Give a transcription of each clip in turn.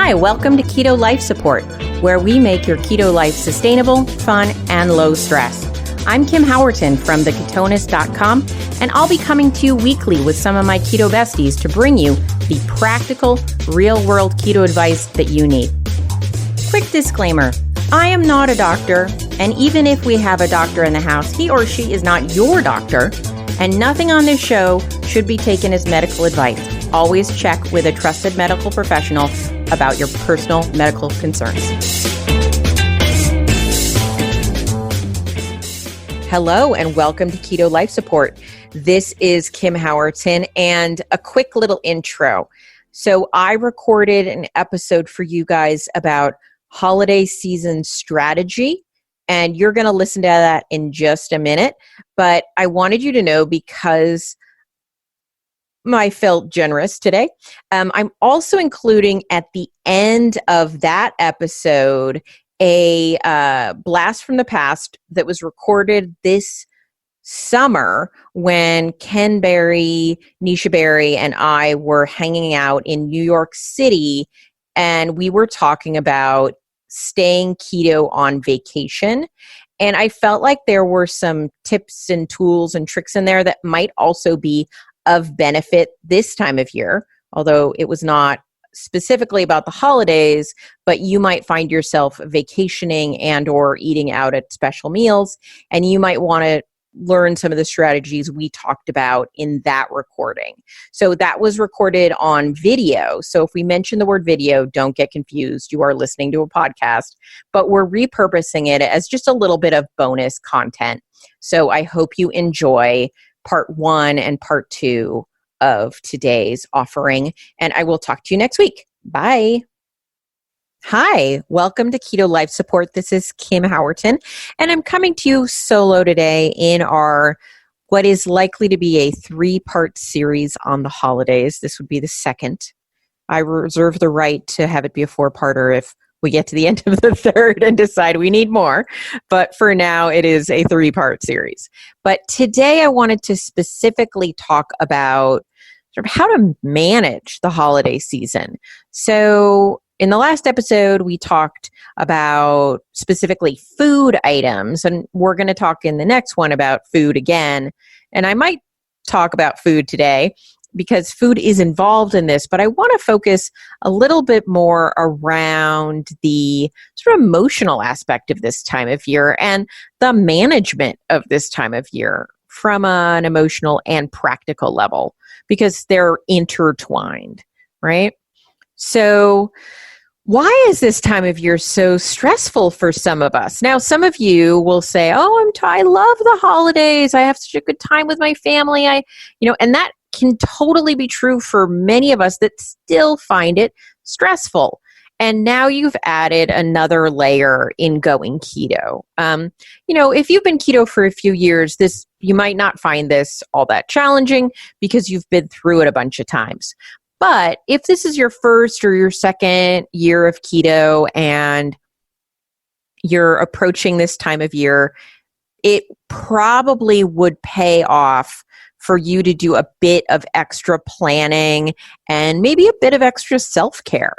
Hi, welcome to Keto Life Support, where we make your keto life sustainable, fun, and low stress. I'm Kim Howerton from theketonis.com, and I'll be coming to you weekly with some of my keto besties to bring you the practical, real-world keto advice that you need. Quick disclaimer, I am not a doctor, and even if we have a doctor in the house, he or she is not your doctor, and nothing on this show should be taken as medical advice. Always check with a trusted medical professional about your personal medical concerns. Hello and welcome to Keto Life Support. This is Kim Howerton, and a quick little intro. So I recorded an episode for you guys about holiday season strategy, and you're going to listen to that in just a minute. But I wanted you to know, because I felt generous today, I'm also including at the end of that episode a blast from the past that was recorded this summer when Ken Berry, Neisha Berry, and I were hanging out in New York City, and we were talking about staying keto on vacation. And I felt like there were some tips and tools and tricks in there that might also be of benefit this time of year, although it was not specifically about the holidays, but you might find yourself vacationing and or eating out at special meals, and you might want to learn some of the strategies we talked about in that recording. So that was recorded on video. So if we mention the word video, don't get confused. You are listening to a podcast, but we're repurposing it as just a little bit of bonus content. So I hope you enjoy part 1 and part 2 of today's offering, and I will talk to you next week. Bye. Hi, welcome to Keto Life Support. This is Kim Howerton, and I'm coming to you solo today in our what is likely to be a 3-part series on the holidays. This would be the second. I reserve the right to have it be a 4-parter if we get to the end of the 3rd and decide we need more. But for now, it is a 3-part series. But today I wanted to specifically talk about sort of how to manage the holiday season. So in the last episode, we talked about specifically food items, and we're going to talk in the next one about food again. And I might talk about food today because food is involved in this, but I want to focus a little bit more around the sort of emotional aspect of this time of year and the management of this time of year from an emotional and practical level, because they're intertwined, right? So why is this time of year so stressful for some of us? Now, some of you will say, oh, I love the holidays. I have such a good time with my family. And that can totally be true for many of us that still find it stressful. And now you've added another layer in going keto. If you've been keto for a few years, you might not find this all that challenging because you've been through it a bunch of times. But if this is your first or your second year of keto and you're approaching this time of year, it probably would pay off for you to do a bit of extra planning and maybe a bit of extra self-care.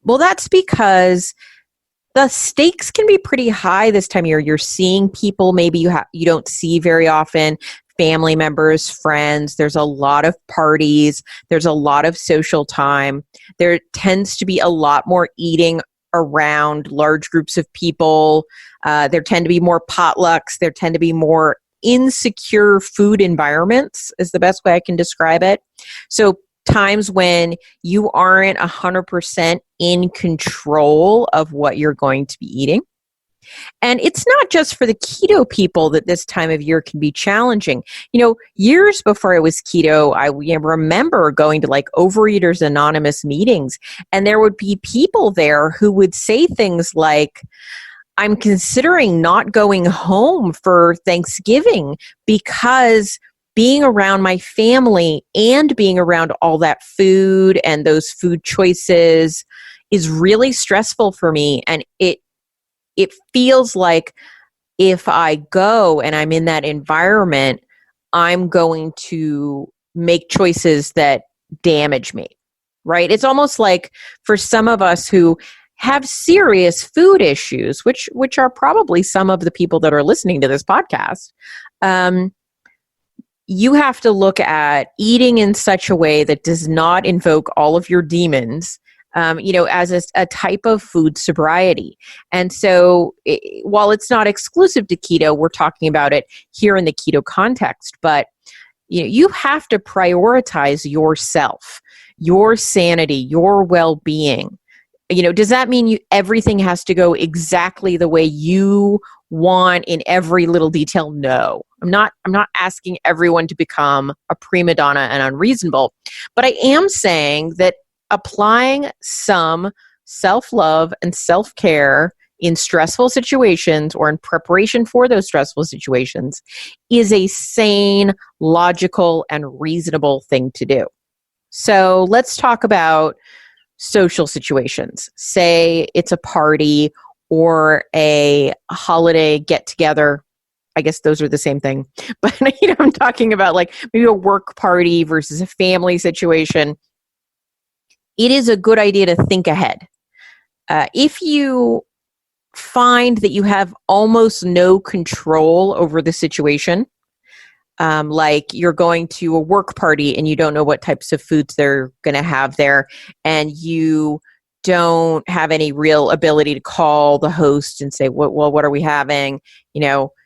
Well, that's because the stakes can be pretty high this time of year. You're seeing people maybe you don't see very often, family members, friends. There's a lot of parties. There's a lot of social time. There tends to be a lot more eating around large groups of people. There tend to be more potlucks. There tend to be more insecure food environments is the best way I can describe it. So times when you aren't 100% in control of what you're going to be eating. And it's not just for the keto people that this time of year can be challenging. Years before I was keto, I remember going to Overeaters Anonymous meetings, and there would be people there who would say things like, I'm considering not going home for Thanksgiving because being around my family and being around all that food and those food choices is really stressful for me. And it feels like if I go and I'm in that environment, I'm going to make choices that damage me, right? It's almost like for some of us who have serious food issues, which are probably some of the people that are listening to this podcast, you have to look at eating in such a way that does not invoke all of your demons, as a type of food sobriety. And so while it's not exclusive to keto, we're talking about it here in the keto context, but you have to prioritize yourself, your sanity, your well-being. Does that mean everything has to go exactly the way you want in every little detail? No. I'm not asking everyone to become a prima donna and unreasonable, but I am saying that applying some self-love and self-care in stressful situations or in preparation for those stressful situations is a sane, logical, and reasonable thing to do. So let's talk about social situations. Say it's a party or a holiday get-together. I guess those are the same thing. But I'm talking about like maybe a work party versus a family situation. It is a good idea to think ahead. If you find that you have almost no control over the situation, like you're going to a work party and you don't know what types of foods they're going to have there, and you don't have any real ability to call the host and say, well, what are we having?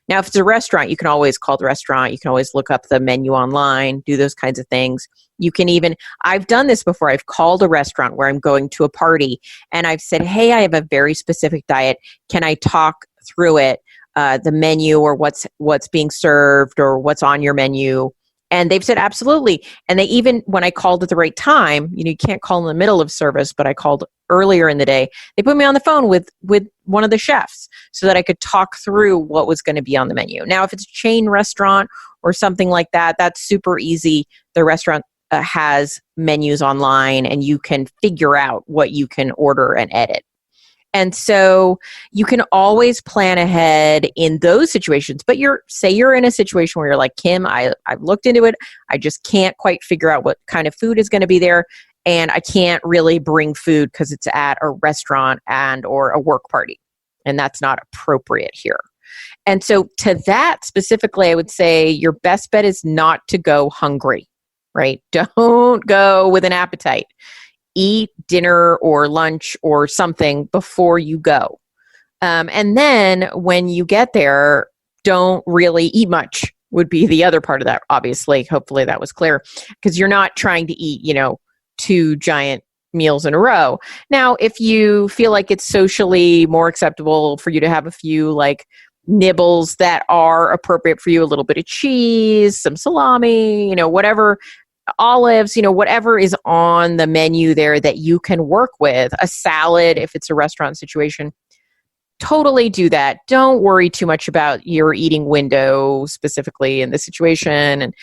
Now if it's a restaurant, you can always call the restaurant. You can always look up the menu online, do those kinds of things. You can even, I've done this before. I've called a restaurant where I'm going to a party and I've said, hey, I have a very specific diet. Can I talk through it? The menu or what's being served or what's on your menu. And they've said, absolutely. And they even, when I called at the right time, you can't call in the middle of service, but I called earlier in the day, they put me on the phone with one of the chefs so that I could talk through what was going to be on the menu. Now, if it's a chain restaurant or something like that, that's super easy. The restaurant has menus online and you can figure out what you can order and edit. And so you can always plan ahead in those situations, but say you're in a situation where you're like, Kim, I've looked into it. I just can't quite figure out what kind of food is going to be there. And I can't really bring food because it's at a restaurant or a work party. And that's not appropriate here. And so to that specifically, I would say your best bet is not to go hungry, right? Don't go with an appetite. Eat dinner or lunch or something before you go. And then when you get there, don't really eat much would be the other part of that, obviously. Hopefully that was clear, because you're not trying to eat, 2 giant meals in a row. Now, if you feel like it's socially more acceptable for you to have a few like nibbles that are appropriate for you, a little bit of cheese, some salami, whatever, olives, whatever is on the menu there that you can work with, a salad, if it's a restaurant situation, totally do that. Don't worry too much about your eating window specifically in the situation, and,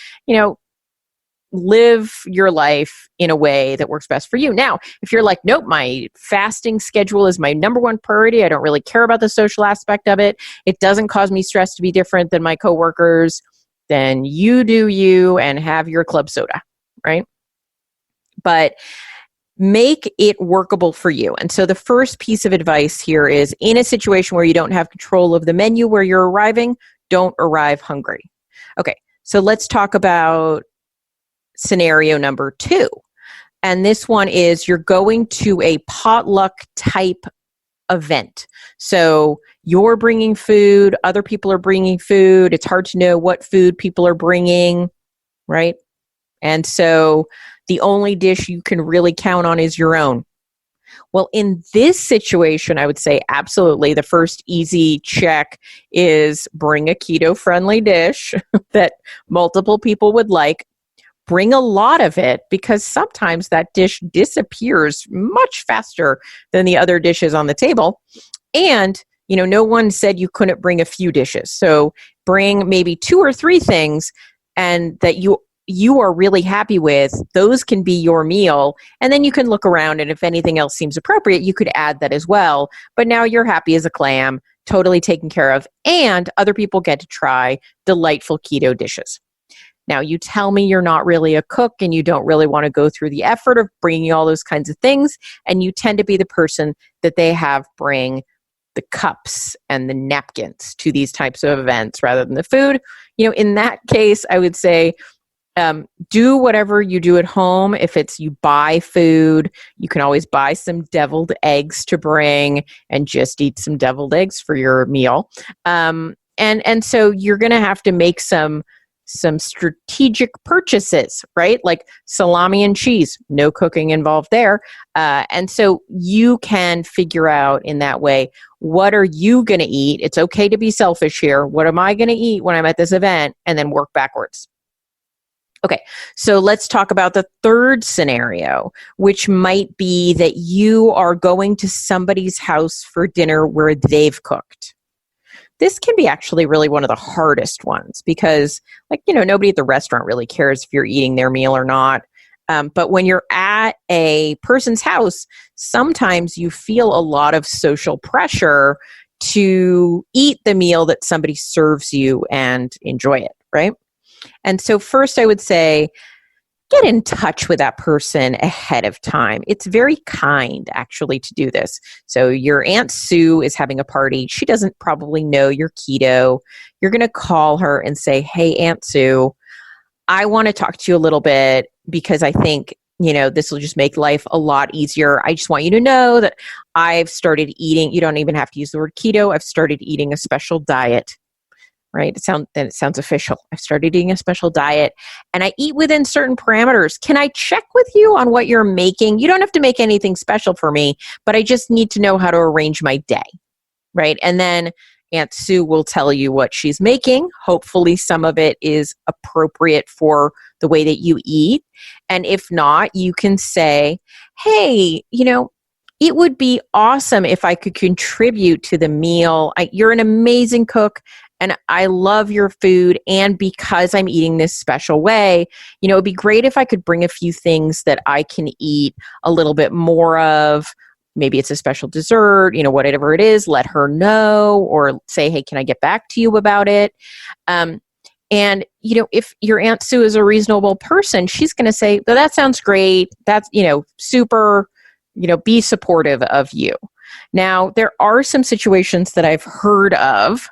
live your life in a way that works best for you. Now, if you're like, nope, my fasting schedule is my number one priority. I don't really care about the social aspect of it. It doesn't cause me stress to be different than my coworkers. Then you do you and have your club soda, right? But make it workable for you. And so the first piece of advice here is, in a situation where you don't have control of the menu where you're arriving, don't arrive hungry. Okay, so let's talk about scenario number 2. And this one is you're going to a potluck type event. So you're bringing food, other people are bringing food. It's hard to know what food people are bringing, right? And so the only dish you can really count on is your own. Well, in this situation, I would say absolutely. The first easy check is bring a keto-friendly dish that multiple people would like. Bring a lot of it, because sometimes that dish disappears much faster than the other dishes on the table. And, no one said you couldn't bring a few dishes. So bring maybe 2 or 3 things and that you are really happy with. Those can be your meal. And then you can look around, and if anything else seems appropriate, you could add that as well. But now you're happy as a clam, totally taken care of, and other people get to try delightful keto dishes. Now, you tell me you're not really a cook and you don't really want to go through the effort of bringing all those kinds of things, and you tend to be the person that they have bring the cups and the napkins to these types of events rather than the food. In that case, I would say, do whatever you do at home. If it's you buy food, you can always buy some deviled eggs to bring and just eat some deviled eggs for your meal. And so you're going to have to make some strategic purchases, right? Like salami and cheese, no cooking involved there. And so you can figure out in that way, what are you going to eat? It's okay to be selfish here. What am I going to eat when I'm at this event? And then work backwards. Okay, so let's talk about the third scenario, which might be that you are going to somebody's house for dinner where they've cooked. This can be actually really one of the hardest ones because, nobody at the restaurant really cares if you're eating their meal or not. But when you're at a person's house, sometimes you feel a lot of social pressure to eat the meal that somebody serves you and enjoy it, right? And so first I would say, get in touch with that person ahead of time. It's very kind, actually, to do this. So your Aunt Sue is having a party. She doesn't probably know you're keto. You're going to call her and say, hey, Aunt Sue, I want to talk to you a little bit because I think, this will just make life a lot easier. I just want you to know that I've started eating. You don't even have to use the word keto. I've started eating a special diet. Right? It sounds official. I've started eating a special diet and I eat within certain parameters. Can I check with you on what you're making? You don't have to make anything special for me, but I just need to know how to arrange my day. Right? And then Aunt Sue will tell you what she's making. Hopefully some of it is appropriate for the way that you eat. And if not, you can say, hey, it would be awesome if I could contribute to the meal. You're an amazing cook. And I love your food. And because I'm eating this special way, it'd be great if I could bring a few things that I can eat a little bit more of. Maybe it's a special dessert, whatever it is, let her know or say, hey, can I get back to you about it? And, if your Aunt Sue is a reasonable person, she's going to say, well, that sounds great. That's, super, be supportive of you. Now, there are some situations that I've heard of.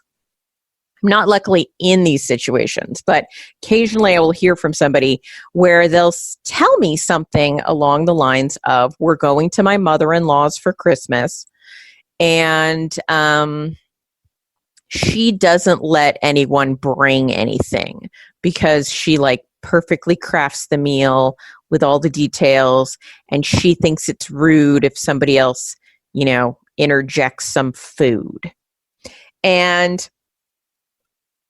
I'm not luckily in these situations, but occasionally I will hear from somebody where they'll tell me something along the lines of, we're going to my mother-in-law's for Christmas, and she doesn't let anyone bring anything because she perfectly crafts the meal with all the details, and she thinks it's rude if somebody else, interjects some food. And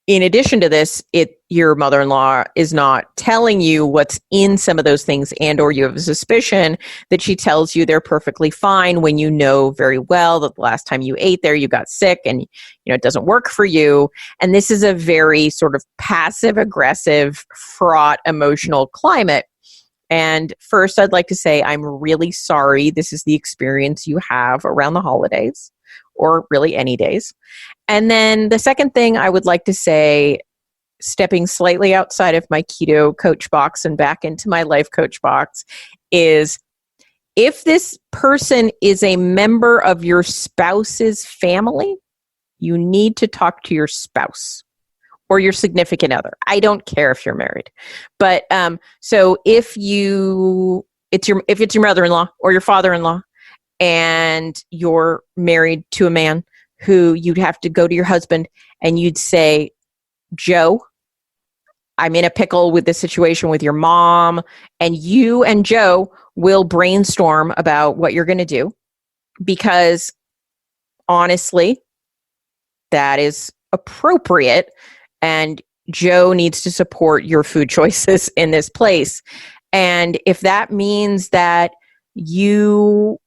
in addition to this, your mother-in-law is not telling you what's in some of those things, and or you have a suspicion that she tells you they're perfectly fine when you know very well that the last time you ate there you got sick and it doesn't work for you. And this is a very sort of passive-aggressive, fraught emotional climate. And first, I'd like to say I'm really sorry this is the experience you have around the holidays, or really any days. And then the second thing I would like to say, stepping slightly outside of my keto coach box and back into my life coach box, is if this person is a member of your spouse's family, you need to talk to your spouse or your significant other. I don't care if you're married. But so if it's your mother-in-law or your father-in-law, and you're married to a man who you'd have to go to your husband and you'd say, Joe, I'm in a pickle with this situation with your mom, and you and Joe will brainstorm about what you're going to do, because honestly, that is appropriate, and Joe needs to support your food choices in this place. And if that means that you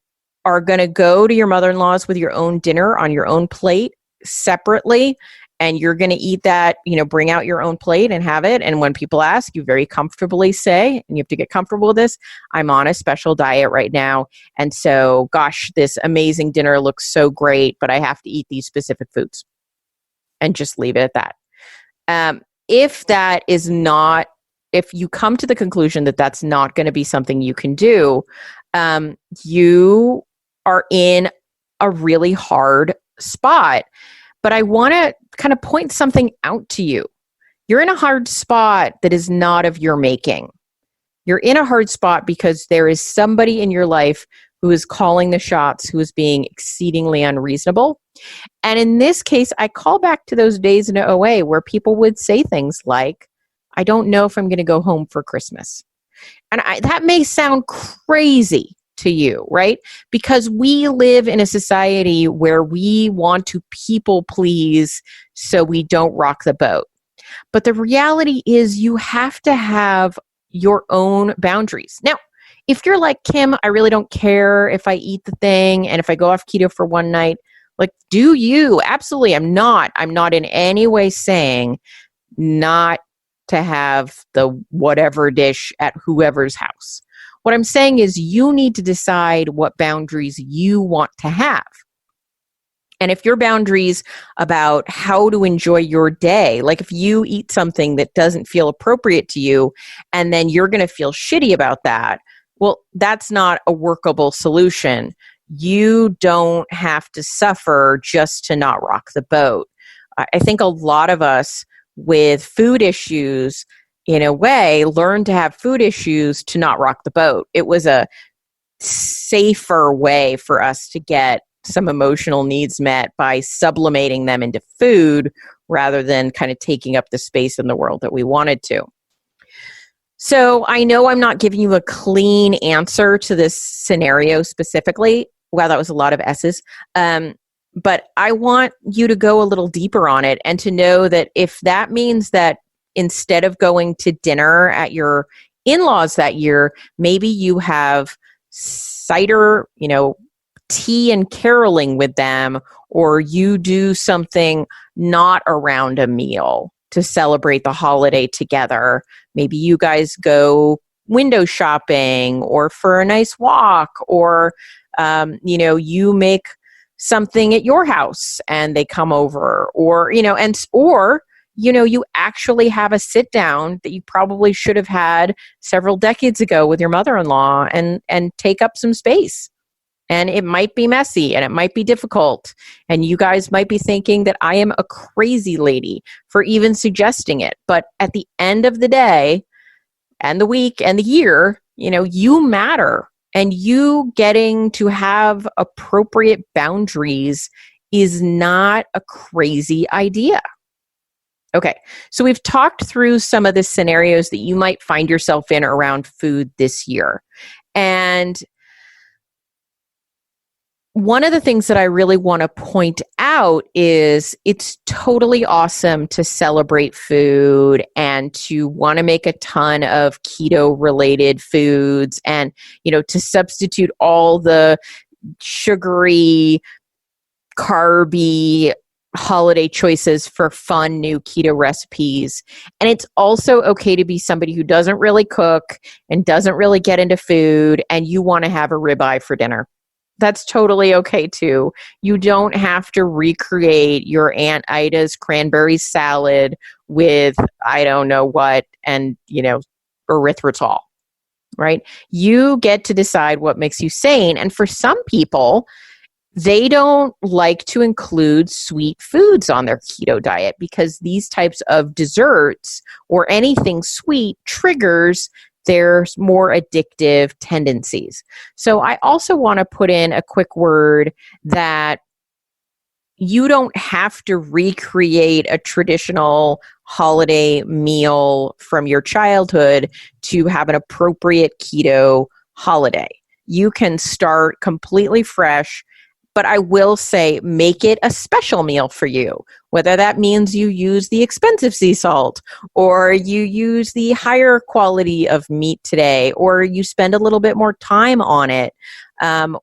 are going to go to your mother-in-law's with your own dinner on your own plate separately, and you're going to eat that, bring out your own plate and have it. And when people ask, you very comfortably say, and you have to get comfortable with this, I'm on a special diet right now. And so, gosh, this amazing dinner looks so great, but I have to eat these specific foods, and just leave it at that. If that is not if you come to the conclusion that that's not going to be something you can do, you are in a really hard spot. But I want to kind of point something out to you. You're in a hard spot that is not of your making. You're in a hard spot because there is somebody in your life who is calling the shots, who is being exceedingly unreasonable. And in this case, I call back to those days in OA where people would say things like, I don't know if I'm going to go home for Christmas. And that may sound crazy to you, right? Because we live in a society where we want to people please so we don't rock the boat. But the reality is you have to have your own boundaries. Now, if you're like, Kim, I really don't care if I eat the thing and if I go off keto for one night, like, do you? Absolutely. I'm not in any way saying not to have the whatever dish at whoever's house. What I'm saying is you need to decide what boundaries you want to have. And if your boundaries about how to enjoy your day, like if you eat something that doesn't feel appropriate to you, and then you're going to feel shitty about that, well, that's not a workable solution. You don't have to suffer just to not rock the boat. I think a lot of us with food issues, in a way, learned to have food issues to not rock the boat. It was a safer way for us to get some emotional needs met by sublimating them into food rather than kind of taking up the space in the world that we wanted to. So I know I'm not giving you a clean answer to this scenario specifically. Wow, that was a lot of S's. But I want you to go a little deeper on it and to know that if that means that instead of going to dinner at your in-laws that year, maybe you have cider, tea and caroling with them, or you do something not around a meal to celebrate the holiday together. Maybe you guys go window shopping or for a nice walk, or, you make something at your house and they come over, or you actually have a sit down that you probably should have had several decades ago with your mother-in-law and take up some space. And it might be messy and it might be difficult. And you guys might be thinking that I am a crazy lady for even suggesting it. But at the end of the day and the week and the year, you matter. And you getting to have appropriate boundaries is not a crazy idea. Okay, so we've talked through some of the scenarios that you might find yourself in around food this year. And one of the things that I really want to point out is it's totally awesome to celebrate food and to want to make a ton of keto related foods and, to substitute all the sugary, carby holiday choices for fun new keto recipes. And it's also okay to be somebody who doesn't really cook and doesn't really get into food and you want to have a ribeye for dinner. That's totally okay too. You don't have to recreate your Aunt Ida's cranberry salad with I don't know what and, erythritol, right? You get to decide what makes you sane. And for some people, they don't like to include sweet foods on their keto diet because these types of desserts or anything sweet triggers their more addictive tendencies. So I also want to put in a quick word that you don't have to recreate a traditional holiday meal from your childhood to have an appropriate keto holiday. You can start completely fresh. But I will say, make it a special meal for you, whether that means you use the expensive sea salt or you use the higher quality of meat today, or you spend a little bit more time on it,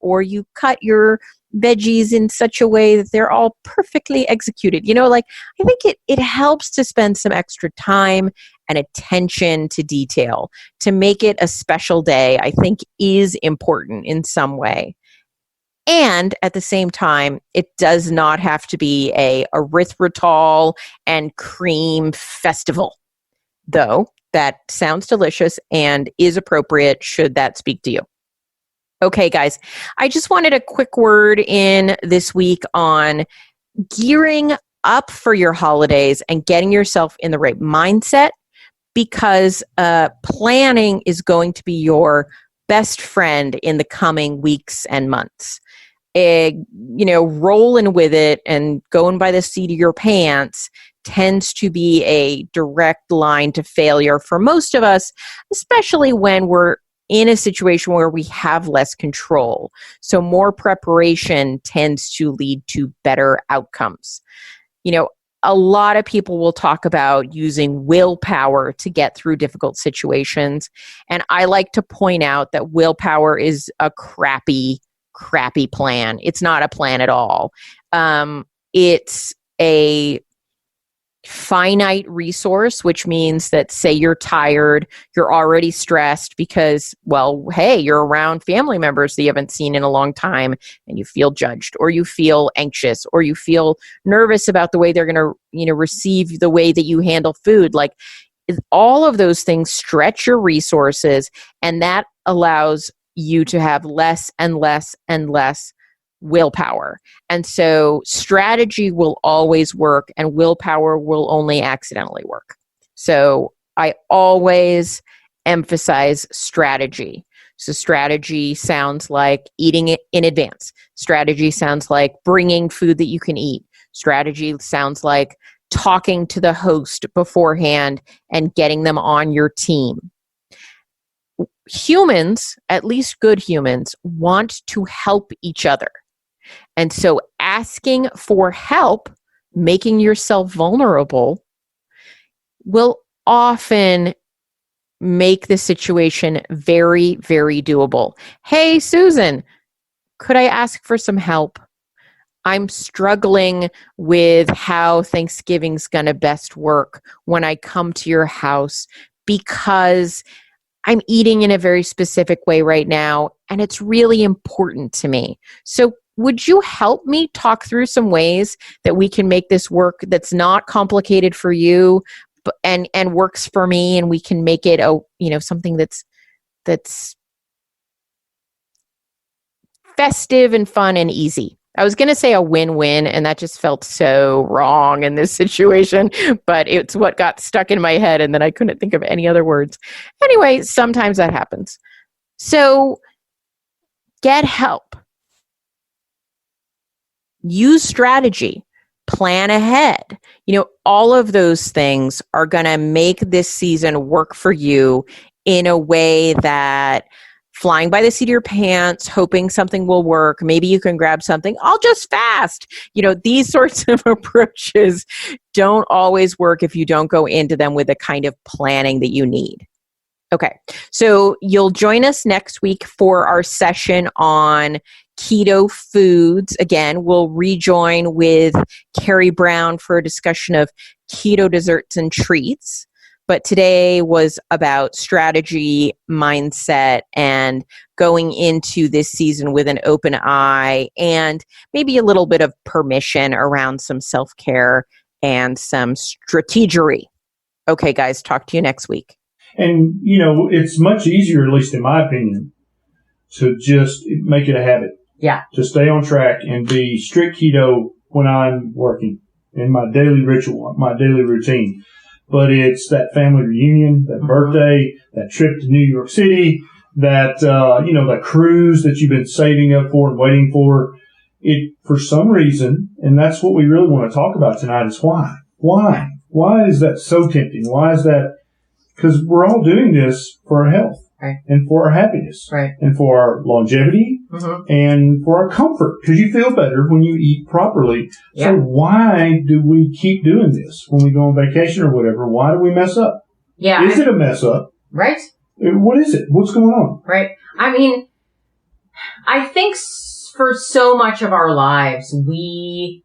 or you cut your veggies in such a way that they're all perfectly executed. I think it helps to spend some extra time and attention to detail to make it a special day, I think is important in some way. And at the same time, it does not have to be a erythritol and cream festival. though, that sounds delicious and is appropriate should that speak to you. Okay, guys, I just wanted a quick word in this week on gearing up for your holidays and getting yourself in the right mindset, because planning is going to be your best friend in the coming weeks and months. Rolling with it and going by the seat of your pants tends to be a direct line to failure for most of us, especially when we're in a situation where we have less control. So more preparation tends to lead to better outcomes. A lot of people will talk about using willpower to get through difficult situations. And I like to point out that willpower is a crappy plan. It's not a plan at all. It's a finite resource, which means that, say you're tired, you're already stressed because, well, hey, you're around family members that you haven't seen in a long time and you feel judged, or you feel anxious, or you feel nervous about the way they're going to, receive the way that you handle food. Like, all of those things stretch your resources, and that allows you to have less and less and less willpower. And so strategy will always work, and willpower will only accidentally work. So I always emphasize strategy. So strategy sounds like eating it in advance. Strategy sounds like bringing food that you can eat. Strategy sounds like talking to the host beforehand and getting them on your team. Humans, at least good humans, want to help each other. And so asking for help, making yourself vulnerable, will often make the situation very, very doable. Hey, Susan, could I ask for some help? I'm struggling with how Thanksgiving's going to best work when I come to your house, because I'm eating in a very specific way right now, and it's really important to me. So would you help me talk through some ways that we can make this work that's not complicated for you and works for me, and we can make it something that's festive and fun and easy. I was going to say a win-win, and that just felt so wrong in this situation, but it's what got stuck in my head, and then I couldn't think of any other words. Anyway, sometimes that happens. So get help. Use strategy. Plan ahead. All of those things are going to make this season work for you in a way that flying by the seat of your pants, hoping something will work. Maybe you can grab something. I'll just fast. These sorts of approaches don't always work if you don't go into them with the kind of planning that you need. Okay, so you'll join us next week for our session on keto foods. Again, we'll rejoin with Carrie Brown for a discussion of keto desserts and treats. But today was about strategy, mindset, and going into this season with an open eye and maybe a little bit of permission around some self-care and some strategery. Okay, guys, talk to you next week. And, it's much easier, at least in my opinion, to just make it a habit. Yeah. To stay on track and be strict keto when I'm working in my daily ritual, my daily routine. But it's that family reunion, that birthday, that trip to New York City, that, that cruise that you've been saving up for and waiting for. It, for some reason, and that's what we really want to talk about tonight, is why. Why? Why is that so tempting? Why is that? Because we're all doing this for our health. Right. And for our happiness. Right. And for our longevity. And for our comfort. Because you feel better when you eat properly. Yeah. So why do we keep doing this when we go on vacation or whatever? Why do we mess up? Yeah. Is it a mess up? Right. What is it? What's going on? Right. I mean, I think for so much of our lives, we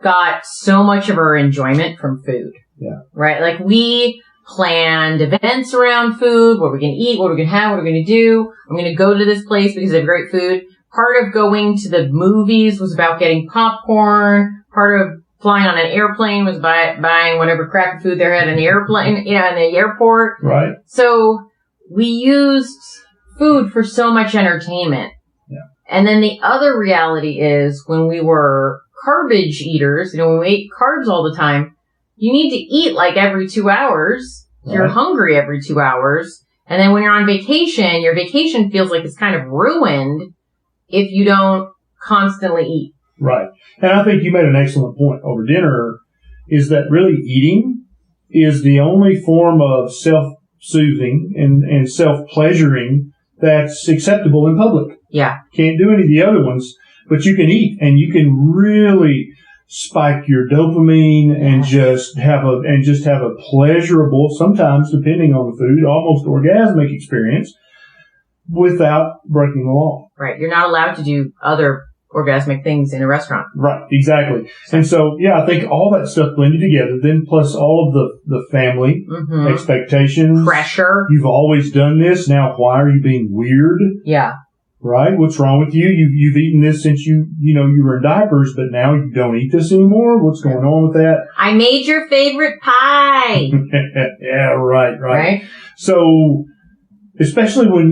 got so much of our enjoyment from food. Yeah. Right? Like, we planned events around food, what we're going to eat, what we're going to have, what we're going to do. I'm going to go to this place because they have great food. Part of going to the movies was about getting popcorn. Part of flying on an airplane, was buying whatever crappy food there had in the airplane, in the airport. Right. So we used food for so much entertainment. Yeah. And then the other reality is when we were garbage eaters, when we ate carbs all the time, you need to eat like every 2 hours. Right. You're hungry every 2 hours. And then when you're on vacation, your vacation feels like it's kind of ruined if you don't constantly eat. Right. And I think you made an excellent point over dinner, is that really eating is the only form of self-soothing and self-pleasuring that's acceptable in public. Yeah. Can't do any of the other ones, but you can eat and you can really spike your dopamine and just have a pleasurable, sometimes depending on the food, almost orgasmic experience without breaking the law. Right. You're not allowed to do other orgasmic things in a restaurant. Right. Exactly. And so, I think all that stuff blended together, then plus all of the family expectations. Pressure. You've always done this. Now, why are you being weird? Yeah. Right? What's wrong with you? You've eaten this since you were in diapers, but now you don't eat this anymore? What's going on with that? I made your favorite pie. Yeah, right. So, especially when,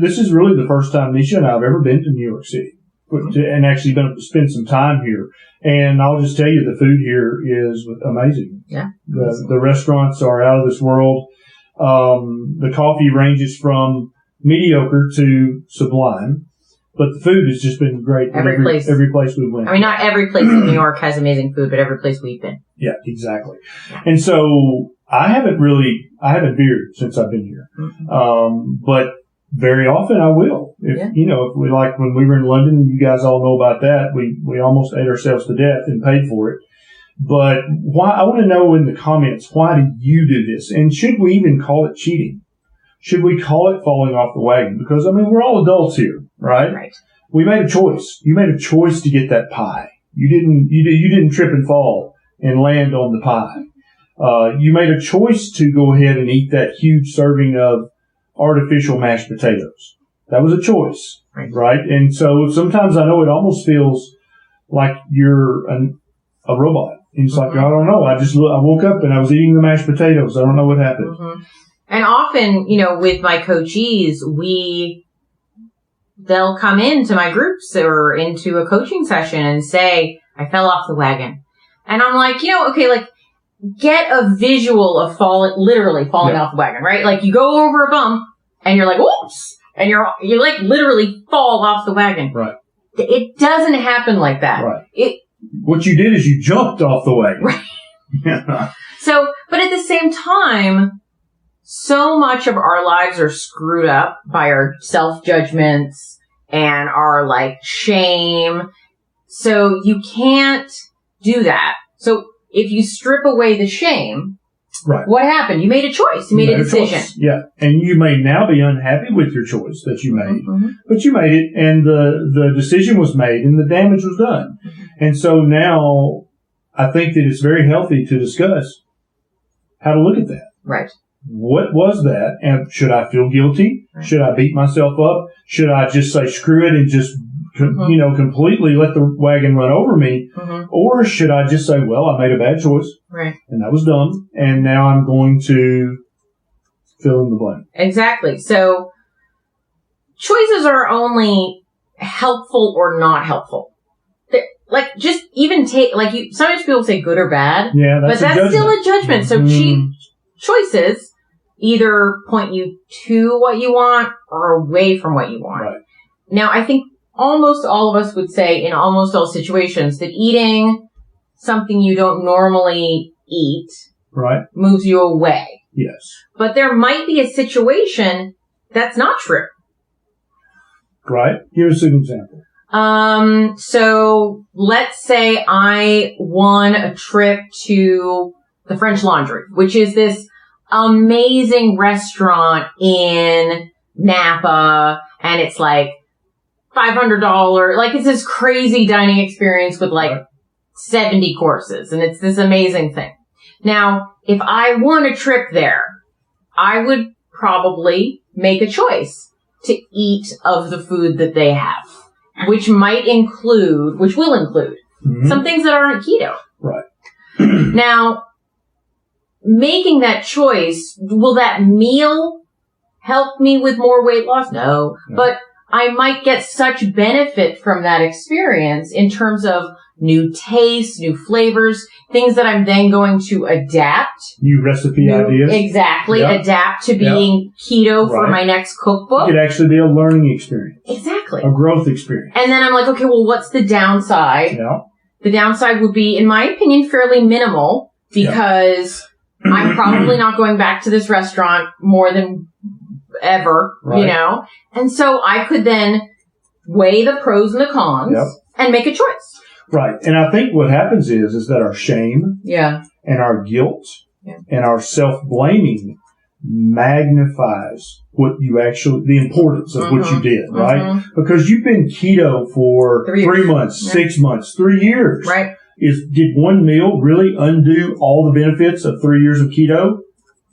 this is really the first time Neisha and I have ever been to New York City and actually been to spend some time here. And I'll just tell you, the food here is amazing. Yeah. The restaurants are out of this world. The coffee ranges from mediocre to sublime, but the food has just been great. Every place we went. I mean, not every place in New York has amazing food, but every place we've been. Yeah, exactly. And so I haven't veered since I've been here. But very often I will. If we, like when we were in London, you guys all know about that. We almost ate ourselves to death and paid for it. But why? I want to know in the comments, why do you do this? And should we even call it cheating? Should we call it falling off the wagon? Because, we're all adults here, right? Right. We made a choice. You made a choice to get that pie. You didn't trip and fall and land on the pie. You made a choice to go ahead and eat that huge serving of artificial mashed potatoes. That was a choice, right? And so sometimes I know it almost feels like you're a robot. And it's like, I don't know. I woke up and I was eating the mashed potatoes. I don't know what happened. Mm-hmm. And often, with my coachees, they'll come into my groups or into a coaching session and say, I fell off the wagon. And I'm like, get a visual of literally falling off the wagon, right? Like you go over a bump and you're like, oops. And you like literally fall off the wagon. Right. It doesn't happen like that. Right. What you did is you jumped off the wagon. Right. So, but at the same time, so much of our lives are screwed up by our self-judgments and our shame. So you can't do that. So if you strip away the shame, right. What happened? You made a choice. You made a decision. Yeah. And you may now be unhappy with your choice that you made, but you made it and the decision was made and the damage was done. And so now I think that it's very healthy to discuss how to look at that. Right. What was that? And should I feel guilty? Right. Should I beat myself up? Should I just say screw it and just, completely let the wagon run over me? Or should I just say, well, I made a bad choice. Right. And that was dumb. And now I'm going to fill in the blank. Exactly. So choices are only helpful or not helpful. Just even sometimes people say good or bad. Yeah, but that's still a judgment. So choices either point you to what you want or away from what you want. Right. Now, I think almost all of us would say in almost all situations that eating something you don't normally eat moves you away. Yes. But there might be a situation that's not true. Right. Give us an example. So let's say I won a trip to the French Laundry, which is this amazing restaurant in Napa, and it's $500. It's this crazy dining experience with 70 courses, and it's this amazing thing. Now, if I won a trip there, I would probably make a choice to eat of the food that they have, which will include some things that aren't keto. Right. Now, making that choice, will that meal help me with more weight loss? No. But I might get such benefit from that experience in terms of new tastes, new flavors, things that I'm then going to adapt. New recipe ideas. Exactly. Yep. Adapt to being keto for my next cookbook. It could actually be a learning experience. Exactly. A growth experience. And then I'm like, okay, well, what's the downside? Yeah. The downside would be, in my opinion, fairly minimal because I'm probably not going back to this restaurant more than ever, you know? And so I could then weigh the pros and the cons and make a choice. Right. And I think what happens is that our shame and our guilt and our self-blaming magnifies what you actually, the importance of what you did, right? Because you've been keto for 3 months, 6 months, 3 years. Right. Did one meal really undo all the benefits of 3 years of keto?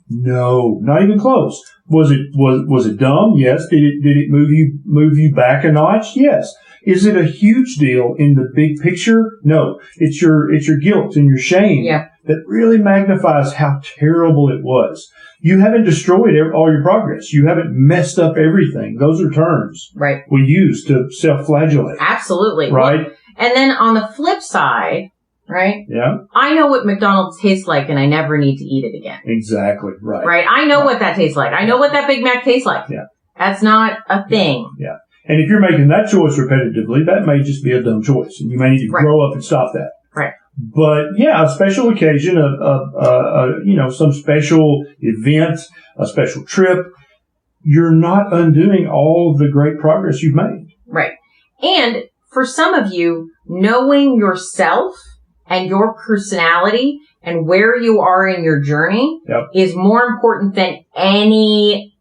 No, not even close. Was it dumb? Yes. Did it move you back a notch? Yes. Is it a huge deal in the big picture? No. It's your guilt and your shame that really magnifies how terrible it was. You haven't destroyed all your progress. You haven't messed up everything. Those are terms we use to self-flagellate. Absolutely. Right? Well, and then on the flip side, right? Yeah. I know what McDonald's tastes like and I never need to eat it again. Exactly. Right. Right? I know what that tastes like. I know what that Big Mac tastes like. Yeah. That's not a thing. Yeah. And if you're making that choice repetitively, that may just be a dumb choice. And you may need to grow up and stop that. Right. But a special occasion, some special event, a special trip, you're not undoing all of the great progress you've made. Right. And for some of you, knowing yourself and your personality and where you are in your journey is more important than any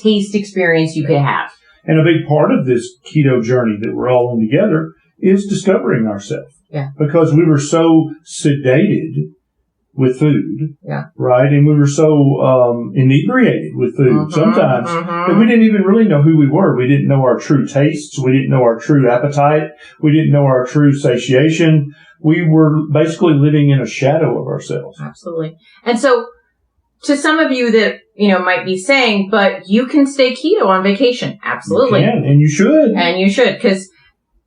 taste experience you could have. And a big part of this keto journey that we're all on together is discovering ourselves. Yeah. Because we were so sedated with food. Yeah. Right? And we were so inebriated with food sometimes that we didn't even really know who we were. We didn't know our true tastes. We didn't know our true appetite. We didn't know our true satiation. We were basically living in a shadow of ourselves. Absolutely. And so to some of you that, might be saying, but you can stay keto on vacation. Absolutely. You can, and you should. And you should, because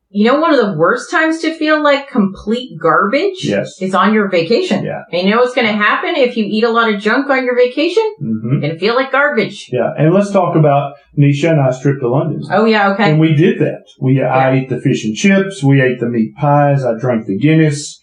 one of the worst times to feel like complete garbage is on your vacation. Yeah. And you know what's going to happen if you eat a lot of junk on your vacation? You're going to feel like garbage. Yeah. And let's talk about Neisha and I's trip to London. Oh, yeah. Okay. And we did that. I ate the fish and chips. We ate the meat pies. I drank the Guinness.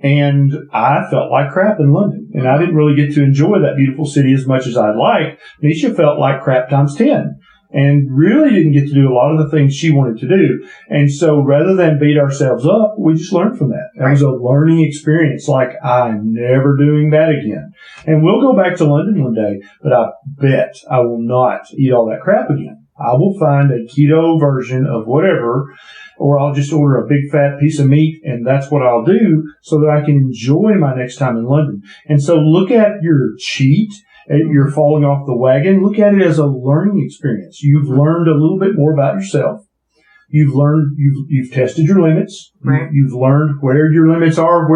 And I felt like crap in London. And I didn't really get to enjoy that beautiful city as much as I'd like. Neisha felt like crap times 10. And really didn't get to do a lot of the things she wanted to do. And so rather than beat ourselves up, we just learned from that. That was a learning experience. Like, I'm never doing that again. And we'll go back to London one day, but I bet I will not eat all that crap again. I will find a keto version of whatever, or I'll just order a big fat piece of meat, and that's what I'll do so that I can enjoy my next time in London. And so look at your cheat. You're falling off the wagon. Look at it as a learning experience. You've learned a little bit more about yourself. You've learned, you've tested your limits. Right. You've learned where your limits are.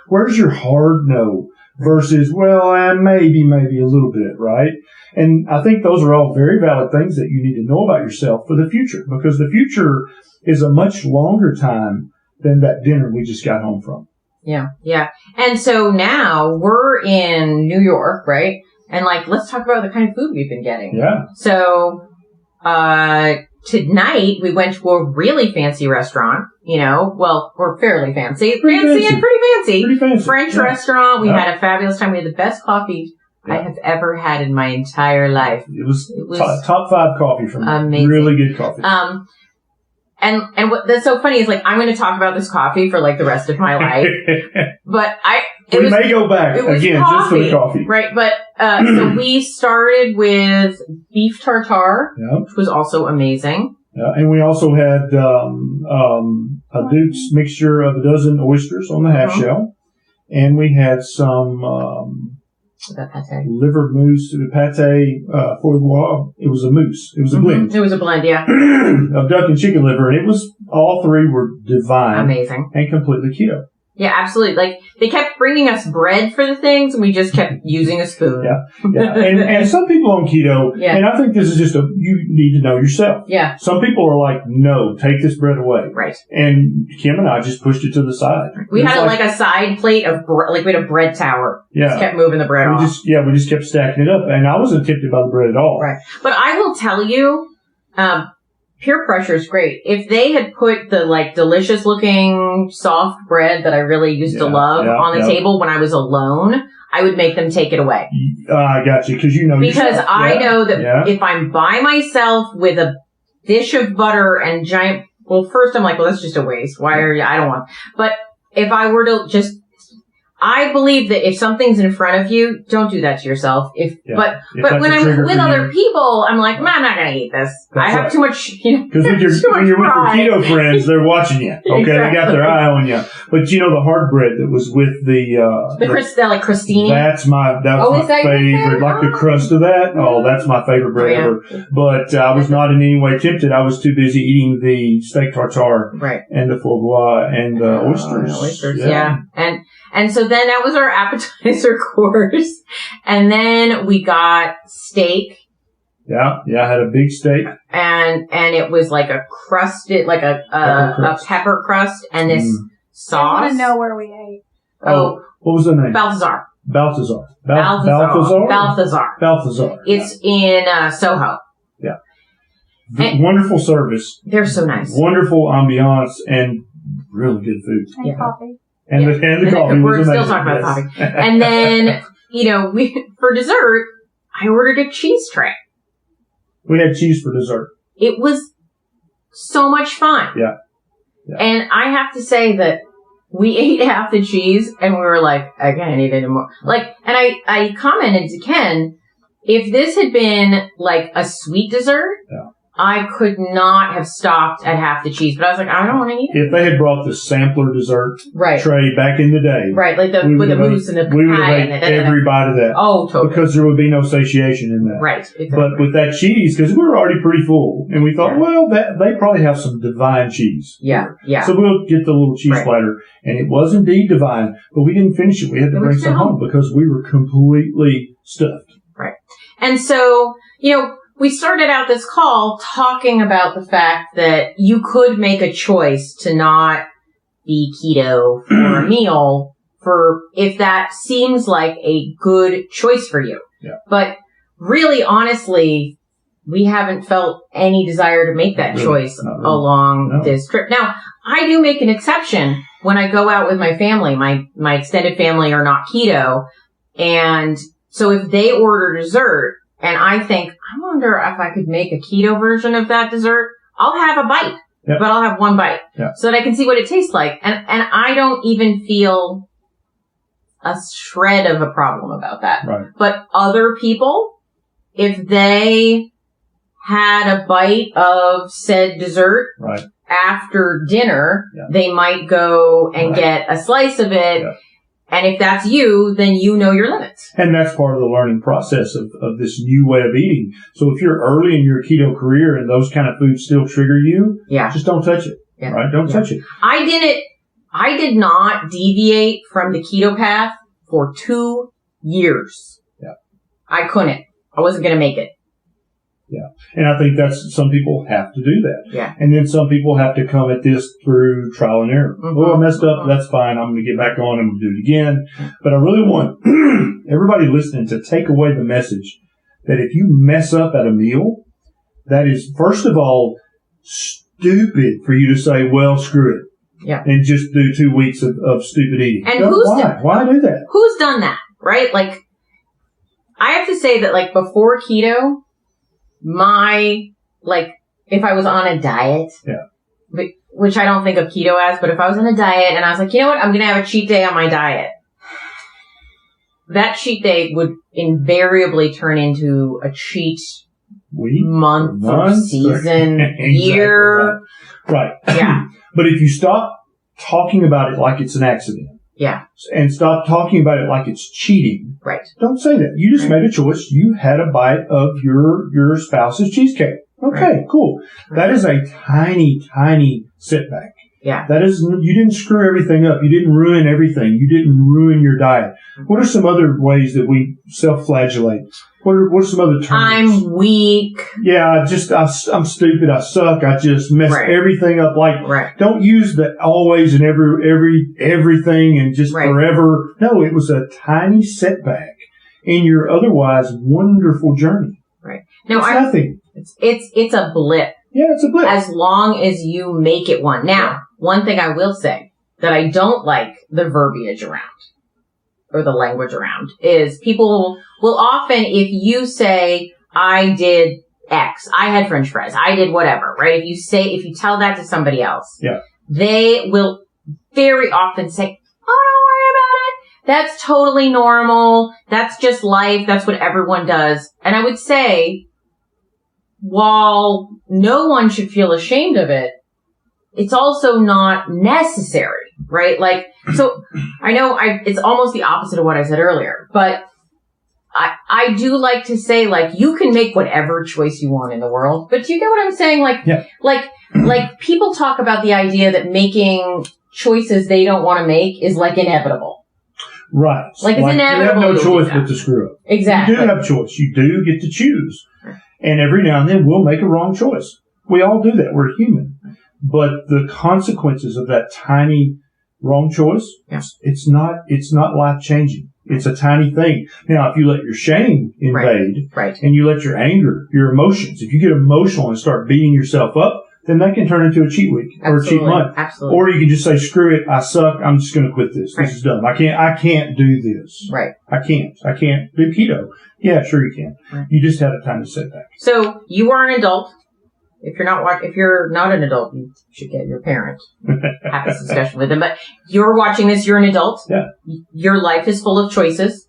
Where's your hard no versus, maybe a little bit, right? And I think those are all very valid things that you need to know about yourself for the future, because the future is a much longer time than that dinner we just got home from. Yeah. Yeah. And so now we're in New York, right? And let's talk about the kind of food we've been getting. Yeah. So, tonight we went to a really fancy restaurant, we're fairly fancy. Pretty fancy. French restaurant. We had a fabulous time. We had the best coffee I have ever had in my entire life. It was top 5 coffee from amazing. Really good coffee. And what that's so funny is I'm going to talk about this coffee for the rest of my life. But we may go back again coffee, just for the coffee. Right. But, so we started with beef tartare, which was also amazing. And we also had, a Duke's mixture of a dozen oysters on the half shell. And we had some, liver mousse, pate, foie gras. It was a mousse. It was a blend. It was a blend, yeah. of duck and chicken liver. And all 3 were divine. Amazing. And completely keto. Yeah, absolutely. Like, they kept bringing us bread for the things, and we just kept using a spoon. Yeah. And some people on keto, and I think this is just you need to know yourself. Yeah. Some people are like, no, take this bread away. Right. And Kim and I just pushed it to the side. We had like a side plate of we had a bread tower. Yeah. Just kept moving the bread off. We just kept stacking it up, and I wasn't tempted by the bread at all. Right. But I will tell you, peer pressure is great. If they had put the like delicious looking soft bread that I really used to love on the table when I was alone, I would make them take it away. I got you, because you know because yourself. I know that if I'm by myself with a dish of butter and giant, well, first I'm like, well, that's just a waste. Why are you? I don't want. But if I were to just, I believe that if something's in front of you, don't do that to yourself. But when I'm with other people, I'm like, I'm not going to eat this. I have too much, because when you're with your keto friends, they're watching you. Okay, they got their eye on you. But you know the hard bread that was with the like crostini. That was my favorite. Like the crust of that. Oh, that's my favorite bread ever. But I was not in any way tempted. I was too busy eating the steak tartare, and the foie gras and the oysters. And so then that was our appetizer course. And then we got steak. Yeah, I had a big steak. And it was like a crusted, like a pepper crust and this sauce. I want to know where we ate. Oh, what was the name? Balthazar. It's in Soho. Yeah. Wonderful service. They're so nice. Wonderful ambiance and really good food. And coffee. And the coffee. We're still talking about coffee. And then, for dessert, I ordered a cheese tray. We had cheese for dessert. It was so much fun. Yeah. And I have to say that we ate half the cheese and we were like, I can't eat anymore. Like, and I commented to Ken, if this had been like a sweet dessert, I could not have stopped at half the cheese, but I was like, I don't want to eat it. If they had brought the sampler dessert tray back in the day. Right, like with the mousse and the pie. We would have ate every bite of that. Oh, totally. Because there would be no satiation in that. Right, exactly. But with that cheese, because we were already pretty full, and we thought, well, they probably have some divine cheese. Yeah. So we'll get the little cheese platter. And it was indeed divine, but we didn't finish it. We had to bring some home because we were completely stuffed. Right. And so, we started out this call talking about the fact that you could make a choice to not be keto for a meal if that seems like a good choice for you. Yeah. But really, honestly, we haven't felt any desire to make that choice along this trip. Now, I do make an exception when I go out with my family. My extended family are not keto. And so if they order dessert, and I think, I wonder if I could make a keto version of that dessert. I'll have a bite, but I'll have one bite so that I can see what it tastes like. And I don't even feel a shred of a problem about that. Right. But other people, if they had a bite of said dessert after dinner, they might go and get a slice of it. Yeah. And if that's you, then you know your limits. And that's part of the learning process of this new way of eating. So if you're early in your keto career and those kind of foods still trigger you, just don't touch it. Yeah. Right? Don't touch it. I did not deviate from the keto path for 2 years. Yeah. I couldn't. I wasn't going to make it. Yeah. And I think some people have to do that. Yeah. And then some people have to come at this through trial and error. Mm-hmm. Oh, I messed up. That's fine. I'm going to get back on and do it again. But I really want everybody listening to take away the message that if you mess up at a meal, that is, first of all, stupid for you to say, well, screw it. Yeah. And just do 2 weeks of stupid eating. And why do that? Who's done that? Right? Like, I have to say that, like, before keto, if I was on a diet, which I don't think of keto as, but if I was on a diet and I was like, you know what, I'm going to have a cheat day on my diet, that cheat day would invariably turn into a cheat week, month or season, year. Right. Yeah. But if you stop talking about it like it's an accident. Yeah. And stop talking about it like it's cheating. Right. Don't say that. You just made a choice. You had a bite of your spouse's cheesecake. Okay, cool. That is a tiny, tiny setback. Yeah. That is, you didn't screw everything up. You didn't ruin everything. You didn't ruin your diet. What are some other ways that we self-flagellate? What are some other terms? I'm weak. Yeah, I'm stupid. I suck. I just messed everything up. Like, don't use the always and everything and just forever. No, it was a tiny setback in your otherwise wonderful journey. Right. No, it's nothing. It's a blip. Yeah, it's a blip. As long as you make it one. Now, one thing I will say that I don't like the verbiage around or the language around is people will often, if you say, I did X, I had French fries, I did whatever, right? If you tell that to somebody else, they will very often say, oh, don't worry about it. That's totally normal. That's just life. That's what everyone does. And I would say, while no one should feel ashamed of it, it's also not necessary, right? Like, so I know it's almost the opposite of what I said earlier, but I do like to say, like, you can make whatever choice you want in the world, but do you get what I'm saying? Like people talk about the idea that making choices they don't want to make is like inevitable. Right. Like it's inevitable. You have no choice but to screw up. Exactly. You do have choice. You do get to choose. And every now and then we'll make a wrong choice. We all do that. We're human. But the consequences of that tiny wrong choice, it's not life changing. It's a tiny thing. Now, if you let your shame invade and you let your anger, your emotions, if you get emotional and start beating yourself up, then that can turn into a cheat week or a cheat month. Absolutely. Or you can just say, screw it. I suck. I'm just going to quit this. This is dumb. I can't do this. Right. I can't do keto. Yeah, sure you can. Right. You just had a tiny setback. So you are an adult. If you're not an adult, you should get your parent. Have this discussion with them. But you're watching this, you're an adult. Yeah. Your life is full of choices.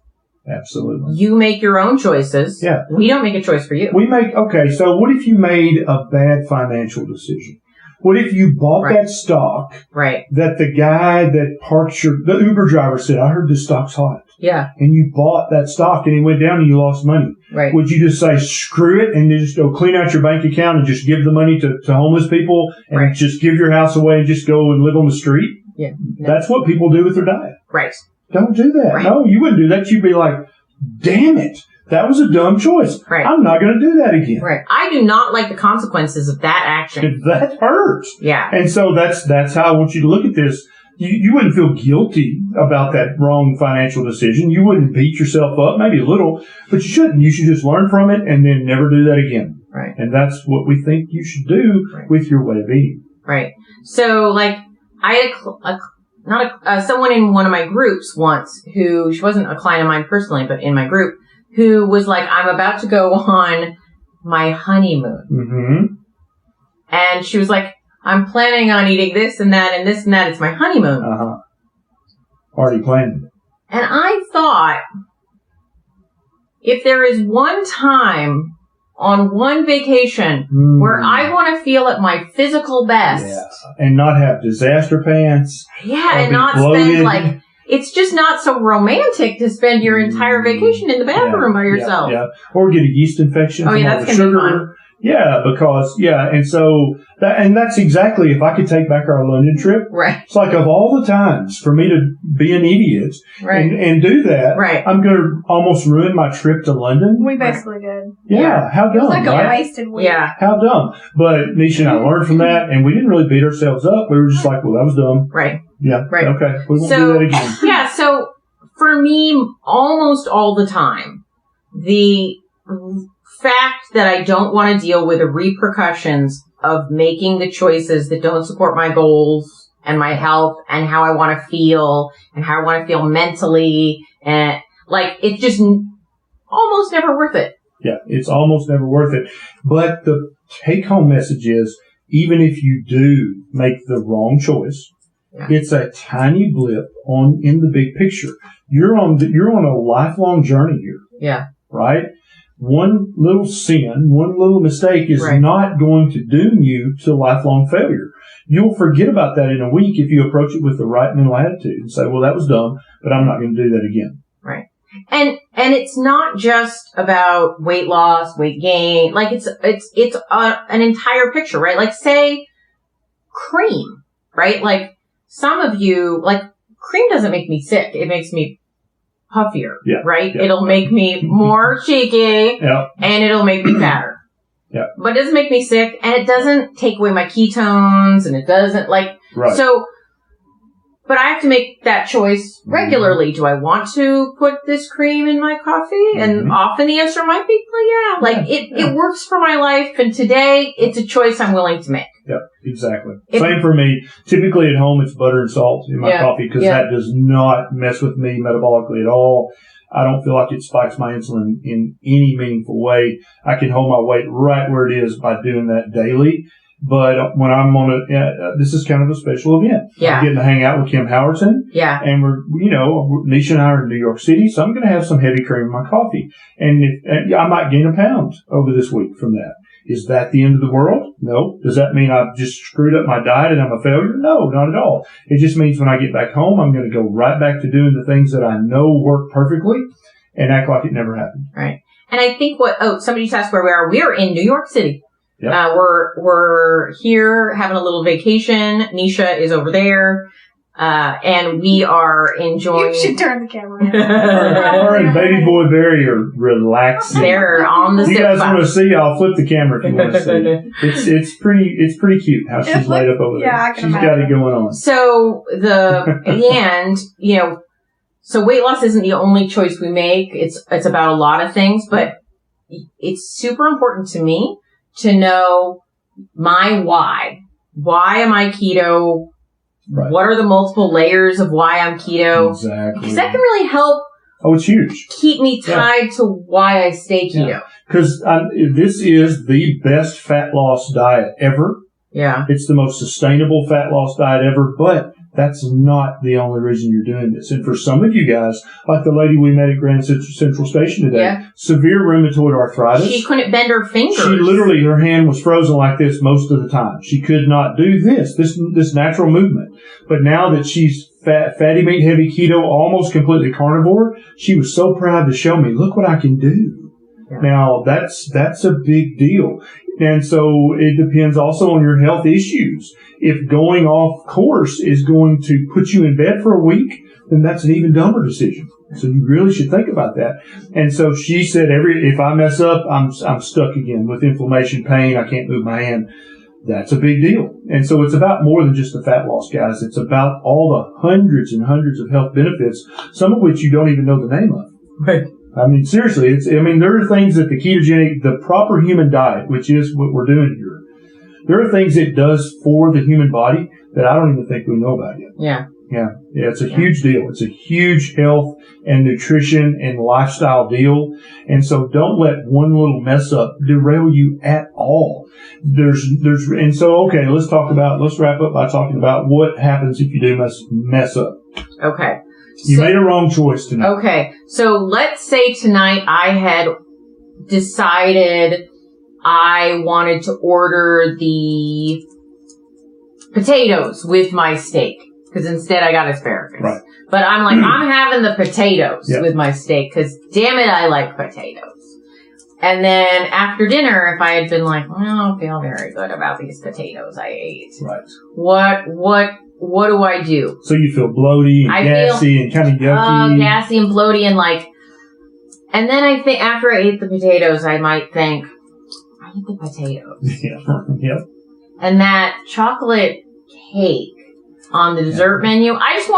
Absolutely. You make your own choices. Yeah. We don't make a choice for you. Okay, so what if you made a bad financial decision? What if you bought that stock that the guy that parks the Uber driver said, I heard this stock's hot. Yeah. And you bought that stock and it went down and you lost money. Right. Would you just say, screw it, and just go clean out your bank account and just give the money to homeless people and just give your house away and just go and live on the street? Yeah. No. That's what people do with their diet. Right. Don't do that. Right. No, you wouldn't do that. You'd be like, damn it. That was a dumb choice. Right. I'm not going to do that again. Right. I do not like the consequences of that action. That hurts. Yeah. And so that's how I want you to look at this. You wouldn't feel guilty about that wrong financial decision. You wouldn't beat yourself up, maybe a little, but you shouldn't. You should just learn from it and then never do that again. Right. And that's what we think you should do with your way of eating. Right. So, like, I had someone in one of my groups once who, she wasn't a client of mine personally, but in my group, who was like, I'm about to go on my honeymoon. Mm-hmm. And she was like, I'm planning on eating this and that and this and that. It's my honeymoon. Uh-huh. Already planned it. And I thought, if there is one time on one vacation where I want to feel at my physical best. Yeah. And not have disaster pants. Yeah, and not spend it's just not so romantic to spend your entire vacation in the bathroom by yourself. Yeah. Or get a yeast infection from all the sugar. Be fun. Yeah, because, and so, that's exactly, if I could take back our London trip, it's like of all the times for me to be an idiot and do that, I'm going to almost ruin my trip to London. We basically did. Yeah, how dumb. It was like a wasted week. Yeah. How dumb. But Neisha and I learned from that, and we didn't really beat ourselves up. We were just like, well, that was dumb. Right. Yeah. Right. Okay. We won't do that again. Yeah, so for me, almost all the time, the fact that I don't want to deal with the repercussions of making the choices that don't support my goals and my health and how I want to feel and how I want to feel mentally, and it's just almost never worth it. Yeah, it's almost never worth it. But the take-home message is, even if you do make the wrong choice, it's a tiny blip in the big picture. You're on a lifelong journey here. Yeah. Right? One little sin, one little mistake is not going to doom you to lifelong failure. You'll forget about that in a week if you approach it with the right mental attitude and say, well, that was dumb, but I'm not going to do that again. Right. And it's not just about weight loss, weight gain. Like it's an entire picture, right? Like say cream. right? Like, some of you, like, cream doesn't make me sick. It makes me puffier, right? Yeah. It'll make me more cheeky, and it'll make me fatter. But it doesn't make me sick, and it doesn't take away my ketones, and it doesn't, like, so, but I have to make that choice regularly. Do I want to put this cream in my coffee? And often the answer might be, well, it works for my life, and today it's a choice I'm willing to make. Yep, exactly. Same for me. Typically at home, it's butter and salt in my coffee because that does not mess with me metabolically at all. I don't feel like it spikes my insulin in any meaningful way. I can hold my weight right where it is by doing that daily. But when I'm on this is kind of a special event. Yeah. I'm getting to hang out with Kim Howerton. Yeah. And Neisha and I are in New York City, so I'm going to have some heavy cream in my coffee. And I might gain a pound over this week from that. Is that the end of the world? No. Does that mean I've just screwed up my diet and I'm a failure? No, not at all. It just means when I get back home, I'm going to go right back to doing the things that I know work perfectly and act like it never happened. Right. And I think somebody just asked where we are. We are in New York City. Yep. We're here having a little vacation. Neisha is over there. And we are enjoying. You should turn the camera on. Her and Baby Boy Berry are relaxing. They're on the. You guys want to see? I'll flip the camera if you want to see. It's pretty cute how she's laid up over there. Yeah, she's got it going on. So so weight loss isn't the only choice we make. It's about a lot of things, but it's super important to me to know my why. Why am I keto? Right. What are the multiple layers of why I'm keto? Exactly. Because that can really help. Oh, it's huge. Keep me tied to why I stay keto. Because this is the best fat loss diet ever. Yeah. It's the most sustainable fat loss diet ever, but that's not the only reason you're doing this. And for some of you guys, like the lady we met at Grand Central Station today, severe rheumatoid arthritis. She couldn't bend her fingers. She literally, her hand was frozen like this most of the time. She could not do this natural movement. But now that she's fatty meat, heavy keto, almost completely carnivore, she was so proud to show me, look what I can do. Yeah. Now, that's a big deal. And so it depends also on your health issues. If going off course is going to put you in bed for a week, then that's an even dumber decision. So you really should think about that. And so she said, if I mess up, I'm stuck again with inflammation, pain. I can't move my hand. That's a big deal. And so it's about more than just the fat loss, guys. It's about all the hundreds and hundreds of health benefits, some of which you don't even know the name of. Right. I mean, seriously, there are things that the proper human diet, which is what we're doing here, there are things it does for the human body that I don't even think we know about yet. Yeah. Yeah, it's a huge deal. It's a huge health and nutrition and lifestyle deal. And so don't let one little mess up derail you at all. And so, okay, let's wrap up by talking about what happens if you do mess up. Okay. You made a wrong choice tonight. Okay. So let's say tonight I had decided I wanted to order the potatoes with my steak. Because instead I got asparagus. Right. But I'm like, I'm having the potatoes with my steak because damn it, I like potatoes. And then after dinner, if I had been like, I don't feel very good about these potatoes I ate. Right. What do I do? So you feel bloaty and gassy and kind of yucky. Gassy and bloaty and then I think after I ate the potatoes, I might think, I ate the potatoes. Yep. And that chocolate cake on the dessert menu. I'm just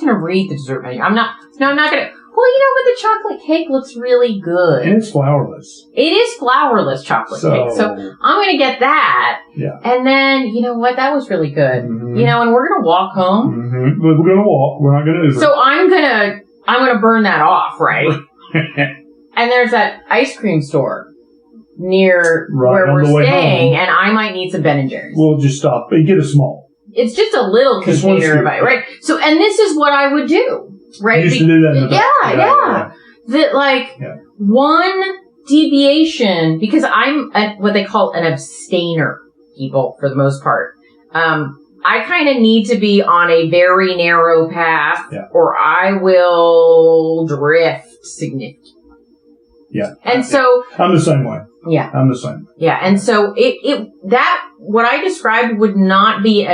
going to read the dessert menu. I'm not going to, but the chocolate cake looks really good. And it's flourless. It is flourless chocolate cake. So I'm going to get that. Yeah. And then, you know what? That was really good. Mm-hmm. And we're going to walk home. Mm-hmm. We're going to walk. We're not going to Uber. So I'm going to burn that off, right? And there's that ice cream store near where we're staying, and I might need some Ben & Jerry's. We'll just stop. Get a small. It's just a little container of it, right? So, and this is what I would do, right? You used to do that in the back. Yeah. That one deviation, because I'm what they call an abstainer, people, for the most part. I kind of need to be on a very narrow path, or I will drift significantly. Yeah. And so I'm the same way. Yeah. I'm the same. Yeah. And so what I described would not be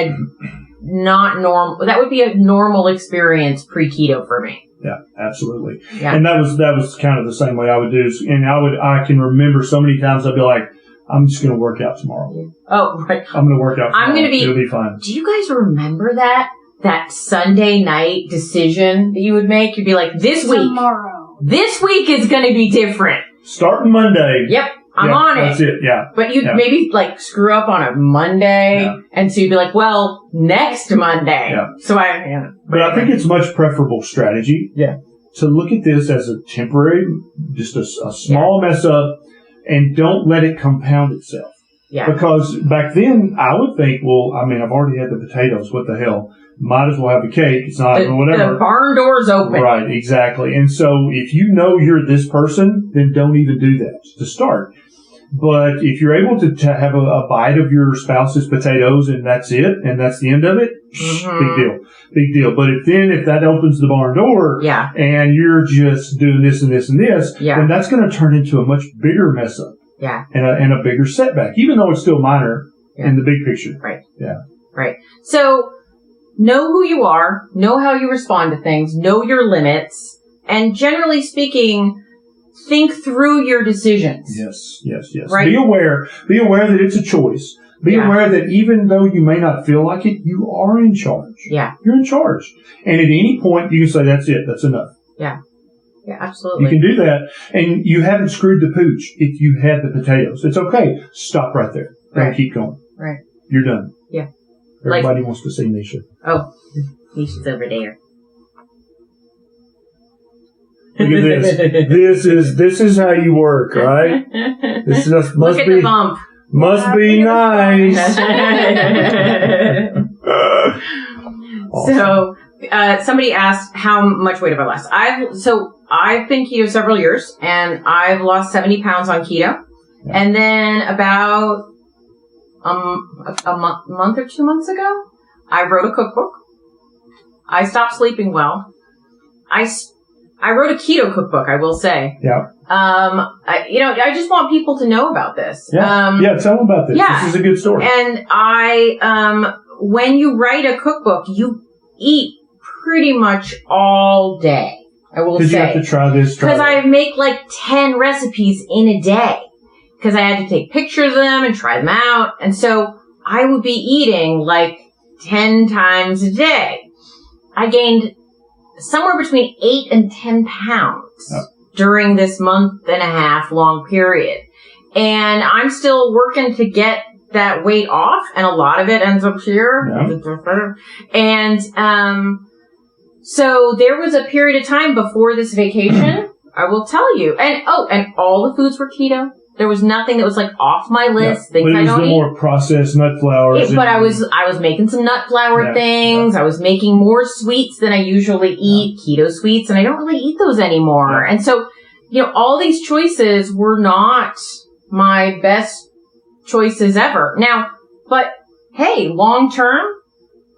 not normal. That would be a normal experience pre-keto for me. Yeah, absolutely. Yeah. And that was kind of the same way I would do. And I can remember so many times I'd be like, I'm just going to work out tomorrow. Yeah. Oh, right. I'm going to work out tomorrow. I'm going to be. It'll be fine. Do you guys remember that Sunday night decision that you would make? You'd be like, this week is going to be different. Starting Monday. Yep. I'm on it. That's it, yeah. But you'd maybe like screw up on a Monday, and so you'd be like, well, next Monday. Yeah. So But I think it's much preferable strategy to look at this as a temporary, just a small mess up, and don't let it compound itself. Yeah. Because back then, I would think, well, I mean, I've already had the potatoes. What the hell? Might as well have a cake. It's not whatever. The barn door's open. Right, exactly. And so if you know you're this person, then don't even do that to start. But if you're able to have a bite of your spouse's potatoes and that's it, and that's the end of it, big deal. But if that opens the barn door, and you're just doing this and this and this, then that's going to turn into a much bigger mess up. Yeah. And a bigger setback, even though it's still minor in the big picture. Right. Yeah. Right. So, know who you are, know how you respond to things, know your limits, and generally speaking, think through your decisions. Yes. Right? Be aware that it's a choice. Be aware that even though you may not feel like it, you are in charge. Yeah. You're in charge. And at any point, you can say, that's it. That's enough. Yeah. Yeah, absolutely. You can do that. And you haven't screwed the pooch if you had the potatoes. It's okay. Stop right there. Don't keep going. Right. You're done. Yeah. Everybody wants to see Neisha. Oh, Neisha's over there. Look at this. This is how you work, right? This just must Look at be the bump. must be nice. Awesome. So somebody asked how much weight have I lost. I've been keto several years, and I've lost 70 pounds on keto. Yeah. And then about a month or 2 months ago, I wrote a cookbook. I stopped sleeping well. I wrote a keto cookbook, I will say. Yeah. I just want people to know about this. Yeah. Tell them about this. Yeah. This is a good story. And when you write a cookbook, you eat pretty much all day. I will say. Because you have to try this. Because I make like 10 recipes in a day. Because I had to take pictures of them and try them out. And so I would be eating like 10 times a day. I gained somewhere between 8 and 10 pounds during this month and a half long period. And I'm still working to get that weight off, and a lot of it ends up here. Yeah. And so there was a period of time before this vacation, I will tell you. And all the foods were keto. There was nothing that was like off my list. Yeah. Things I don't eat. More processed nut flours. But I was making some nut flour things. Yeah. I was making more sweets than I usually eat, keto sweets, and I don't really eat those anymore. Yeah. And so, all these choices were not my best choices ever. Now, but hey, long term,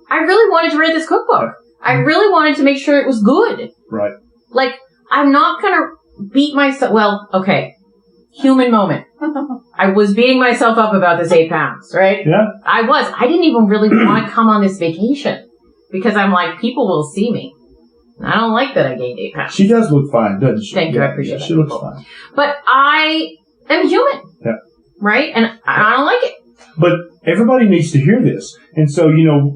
I really wanted to write this cookbook. I really wanted to make sure it was good. Right. Like, I'm not gonna beat myself. Well, okay. Human moment. I was beating myself up about this 8 pounds, right? Yeah. I didn't even really want to come on this vacation because I'm like, people will see me. I don't like that I gained 8 pounds. She does look fine, doesn't she? Thank you. I appreciate that. She looks fine. But I am human. Yeah. Right? And I don't like it. But everybody needs to hear this. And so,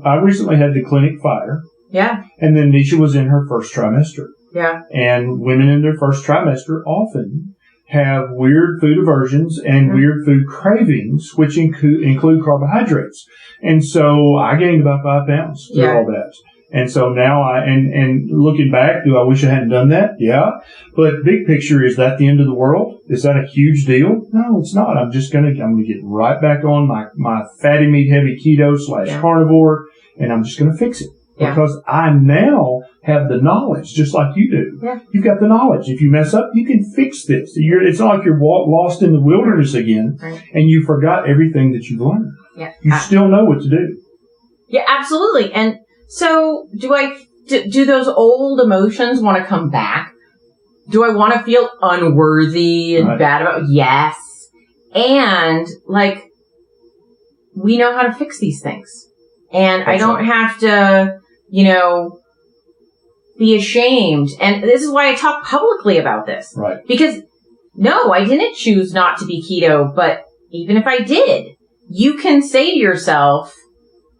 I recently had the clinic fire. Yeah. And then Neisha was in her first trimester. Yeah. And women in their first trimester often have weird food aversions and weird food cravings, which include carbohydrates. And so I gained about 5 pounds through all that. And so now and looking back, do I wish I hadn't done that? Yeah. But big picture, is that the end of the world? Is that a huge deal? No, it's not. I'm going to get right back on my fatty meat heavy keto / carnivore, and I'm just going to fix it. Yeah. Because I now have the knowledge, just like you do. Yeah. You've got the knowledge. If you mess up, you can fix this. It's not like you're lost in the wilderness again, and you forgot everything that you've learned. Yeah. You still know what to do. Yeah, absolutely. And so, do those old emotions want to come back? Do I want to feel unworthy and bad about? Yes. And we know how to fix these things. And I don't have to, be ashamed. And this is why I talk publicly about this. Right. Because, no, I didn't choose not to be keto, but even if I did, you can say to yourself,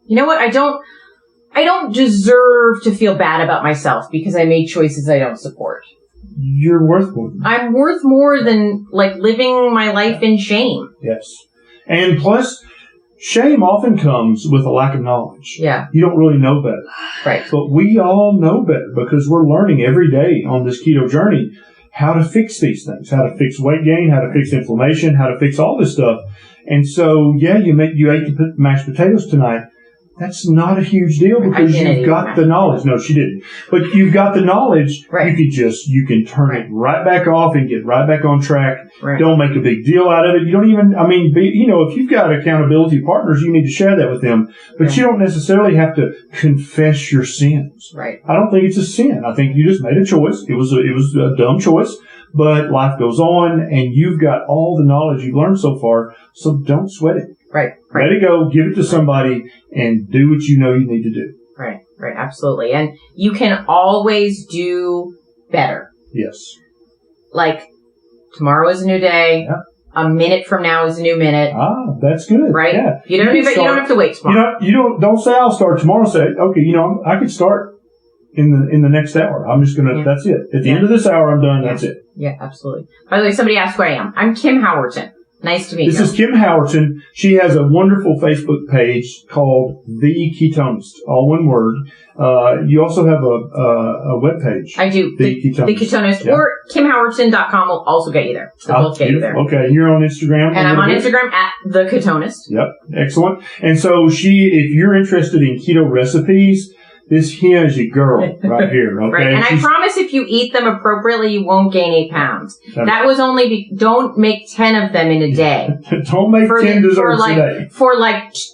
you know what, I don't deserve to feel bad about myself because I made choices I don't support. You're worth more. I'm worth more than, living my life in shame. Yes. And plus, shame often comes with a lack of knowledge. Yeah. You don't really know better. Right. But we all know better because we're learning every day on this keto journey how to fix these things, how to fix weight gain, how to fix inflammation, how to fix all this stuff. And so, you ate the mashed potatoes tonight. That's not a huge deal because you've got the knowledge. No, she didn't. But you've got the knowledge. Right. You can turn it right back off and get right back on track. Right. Don't make a big deal out of it. You don't even, if you've got accountability partners, you need to share that with them. But you don't necessarily have to confess your sins. Right. I don't think it's a sin. I think you just made a choice. It was a dumb choice. But life goes on, and you've got all the knowledge you've learned so far, so don't sweat it. Right. Let it go, give it to somebody, and do what you know you need to do. Right, absolutely. And you can always do better. Yes. Tomorrow is a new day. Yeah. A minute from now is a new minute. That's good. Right? Yeah. You don't have to wait tomorrow. Don't say I'll start tomorrow. Say, okay, I could start in the next hour. I'm just gonna. Yeah. That's it. At the end of this hour, I'm done. Yeah. That's it. Yeah, absolutely. By the way, somebody asked who I am. I'm Kim Howerton. Nice to meet you. This is Kim Howerton. She has a wonderful Facebook page called The Ketonist, all one word. You also have a web page. I do. The Ketonist. Yeah. Or KimHowerton.com will also get you there. They'll both get you there. Okay. You're on Instagram. And I'm on Instagram at The Ketonist. Yep. Excellent. And so if you're interested in keto recipes, here's your girl right here, okay? Right. And I promise if you eat them appropriately, you won't gain 8 pounds. That was only, don't make 10 of them in a day. Don't make 10 desserts a day. For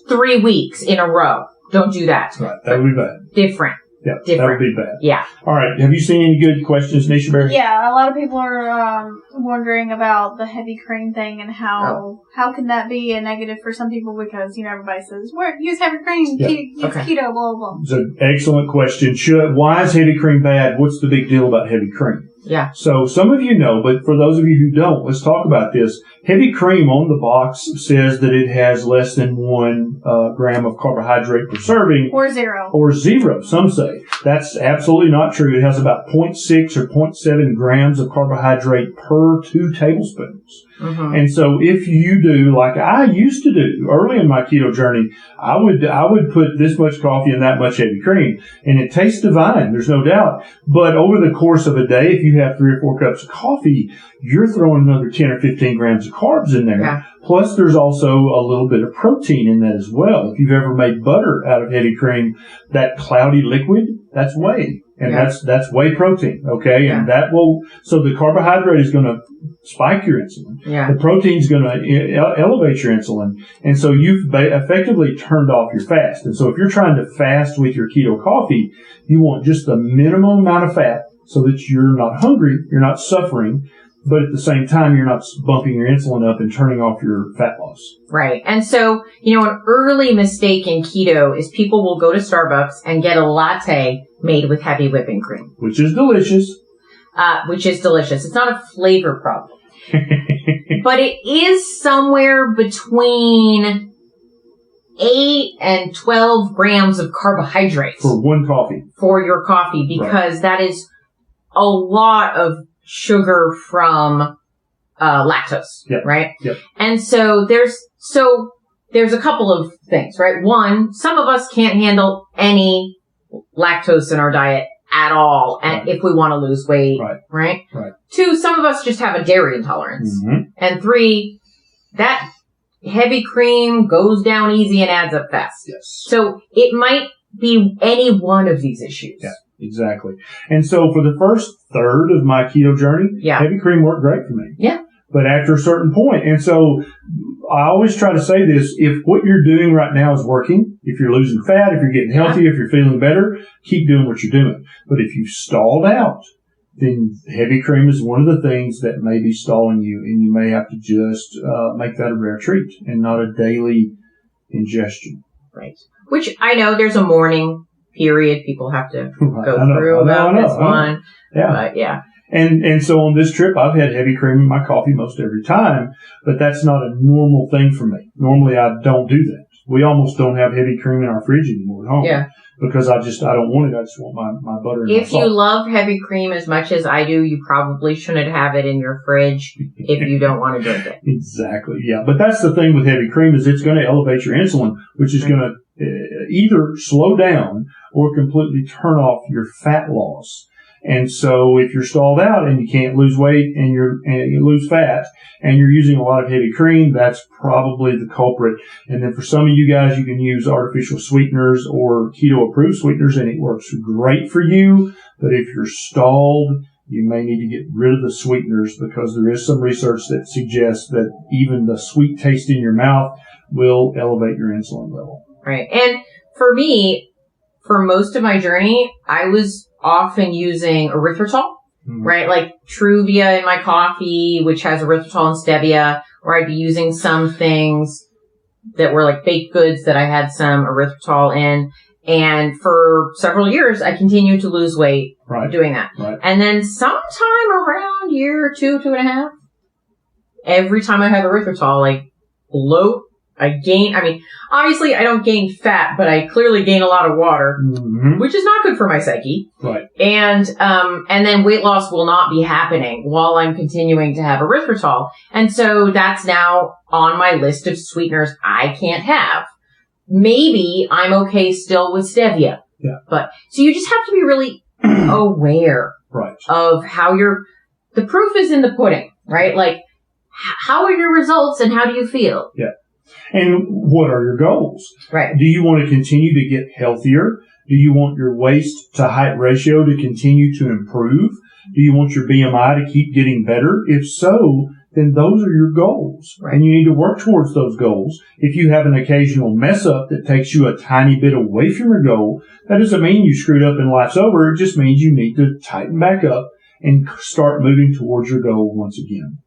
3 weeks in a row. Don't do that. Right. That would be bad. Different. Yeah, that would be bad. Yeah. All right. Have you seen any good questions, Neisha Berry? Yeah, a lot of people are wondering about the heavy cream thing and how can that be a negative for some people because, everybody says, use heavy cream, use keto, blah, blah. It's an excellent question. Why is heavy cream bad? What's the big deal about heavy cream? Yeah. So some of you know, but for those of you who don't, let's talk about this. Heavy cream on the box says that it has less than 1 gram of carbohydrate per serving. Or 0. Or 0, some say. That's absolutely not true. It has about 0.6 or 0.7 grams of carbohydrate per 2 tablespoons. Mm-hmm. And so if you do, like I used to do early in my keto journey, I would put this much coffee and that much heavy cream. And it tastes divine, there's no doubt. But over the course of a day, if you have 3 or 4 cups of coffee, you're throwing another 10 or 15 grams of carbs in there. Yeah. Plus, there's also a little bit of protein in that as well. If you've ever made butter out of heavy cream, that cloudy liquid, that's whey. And that's whey protein, okay? Yeah. And so the carbohydrate is going to spike your insulin. Yeah. The protein's going to elevate your insulin. And so you've effectively turned off your fast. And so if you're trying to fast with your keto coffee, you want just the minimum amount of fat so that you're not hungry, you're not suffering, but at the same time, you're not bumping your insulin up and turning off your fat loss. Right. And so, an early mistake in keto is people will go to Starbucks and get a latte made with heavy whipping cream. Which is delicious. It's not a flavor problem. But it is somewhere between 8 and 12 grams of carbohydrates. For one coffee. For your coffee, because that is a lot of sugar from lactose, right? Yep. And so there's a couple of things, right? One, some of us can't handle any lactose in our diet at all, and if we want to lose weight, right? 2, some of us just have a dairy intolerance, and 3, that heavy cream goes down easy and adds up fast. Yes. So it might be any one of these issues. Yeah. Exactly. And so for the first third of my keto journey, heavy cream worked great for me. Yeah. But after a certain point, and so I always try to say this, if what you're doing right now is working, if you're losing fat, if you're getting healthy, if you're feeling better, keep doing what you're doing. But if you've stalled out, then heavy cream is one of the things that may be stalling you, and you may have to just make that a rare treat and not a daily ingestion. Right. Which I know there's a mourning period people have to go through about this one. Yeah. But yeah. And so on this trip, I've had heavy cream in my coffee most every time, but that's not a normal thing for me. Normally, I don't do that. We almost don't have heavy cream in our fridge anymore at home. Yeah. Because I don't want it. I just want my butter and my If salt. you love heavy cream as much as I do, you probably shouldn't have it in your fridge if you don't want to drink it. Exactly. Yeah. But that's the thing with heavy cream is it's going to elevate your insulin, which is going to either slow down or completely turn off your fat loss. And so if you're stalled out and you can't lose weight and you lose fat and you're using a lot of heavy cream, that's probably the culprit. And then for some of you guys, you can use artificial sweeteners or keto approved sweeteners and it works great for you. But if you're stalled, you may need to get rid of the sweeteners because there is some research that suggests that even the sweet taste in your mouth will elevate your insulin level. Right. And for me, for most of my journey, I was often using erythritol, right? Like Truvia in my coffee, which has erythritol and stevia, or I'd be using some things that were like baked goods that I had some erythritol in. And for several years, I continued to lose weight doing that. Right. And then sometime around year 2.5, every time I have erythritol, like bloat, obviously I don't gain fat, but I clearly gain a lot of water, which is not good for my psyche. Right. And then weight loss will not be happening while I'm continuing to have erythritol. And so that's now on my list of sweeteners I can't have. Maybe I'm okay still with stevia. Yeah. But, so you just have to be really aware of how the proof is in the pudding, right? Like, how are your results and how do you feel? Yeah. And what are your goals? Right. Do you want to continue to get healthier? Do you want your waist to height ratio to continue to improve? Do you want your BMI to keep getting better? If so, then those are your goals. Right. And you need to work towards those goals. If you have an occasional mess up that takes you a tiny bit away from your goal, that doesn't mean you screwed up and life's over. It just means you need to tighten back up and start moving towards your goal once again.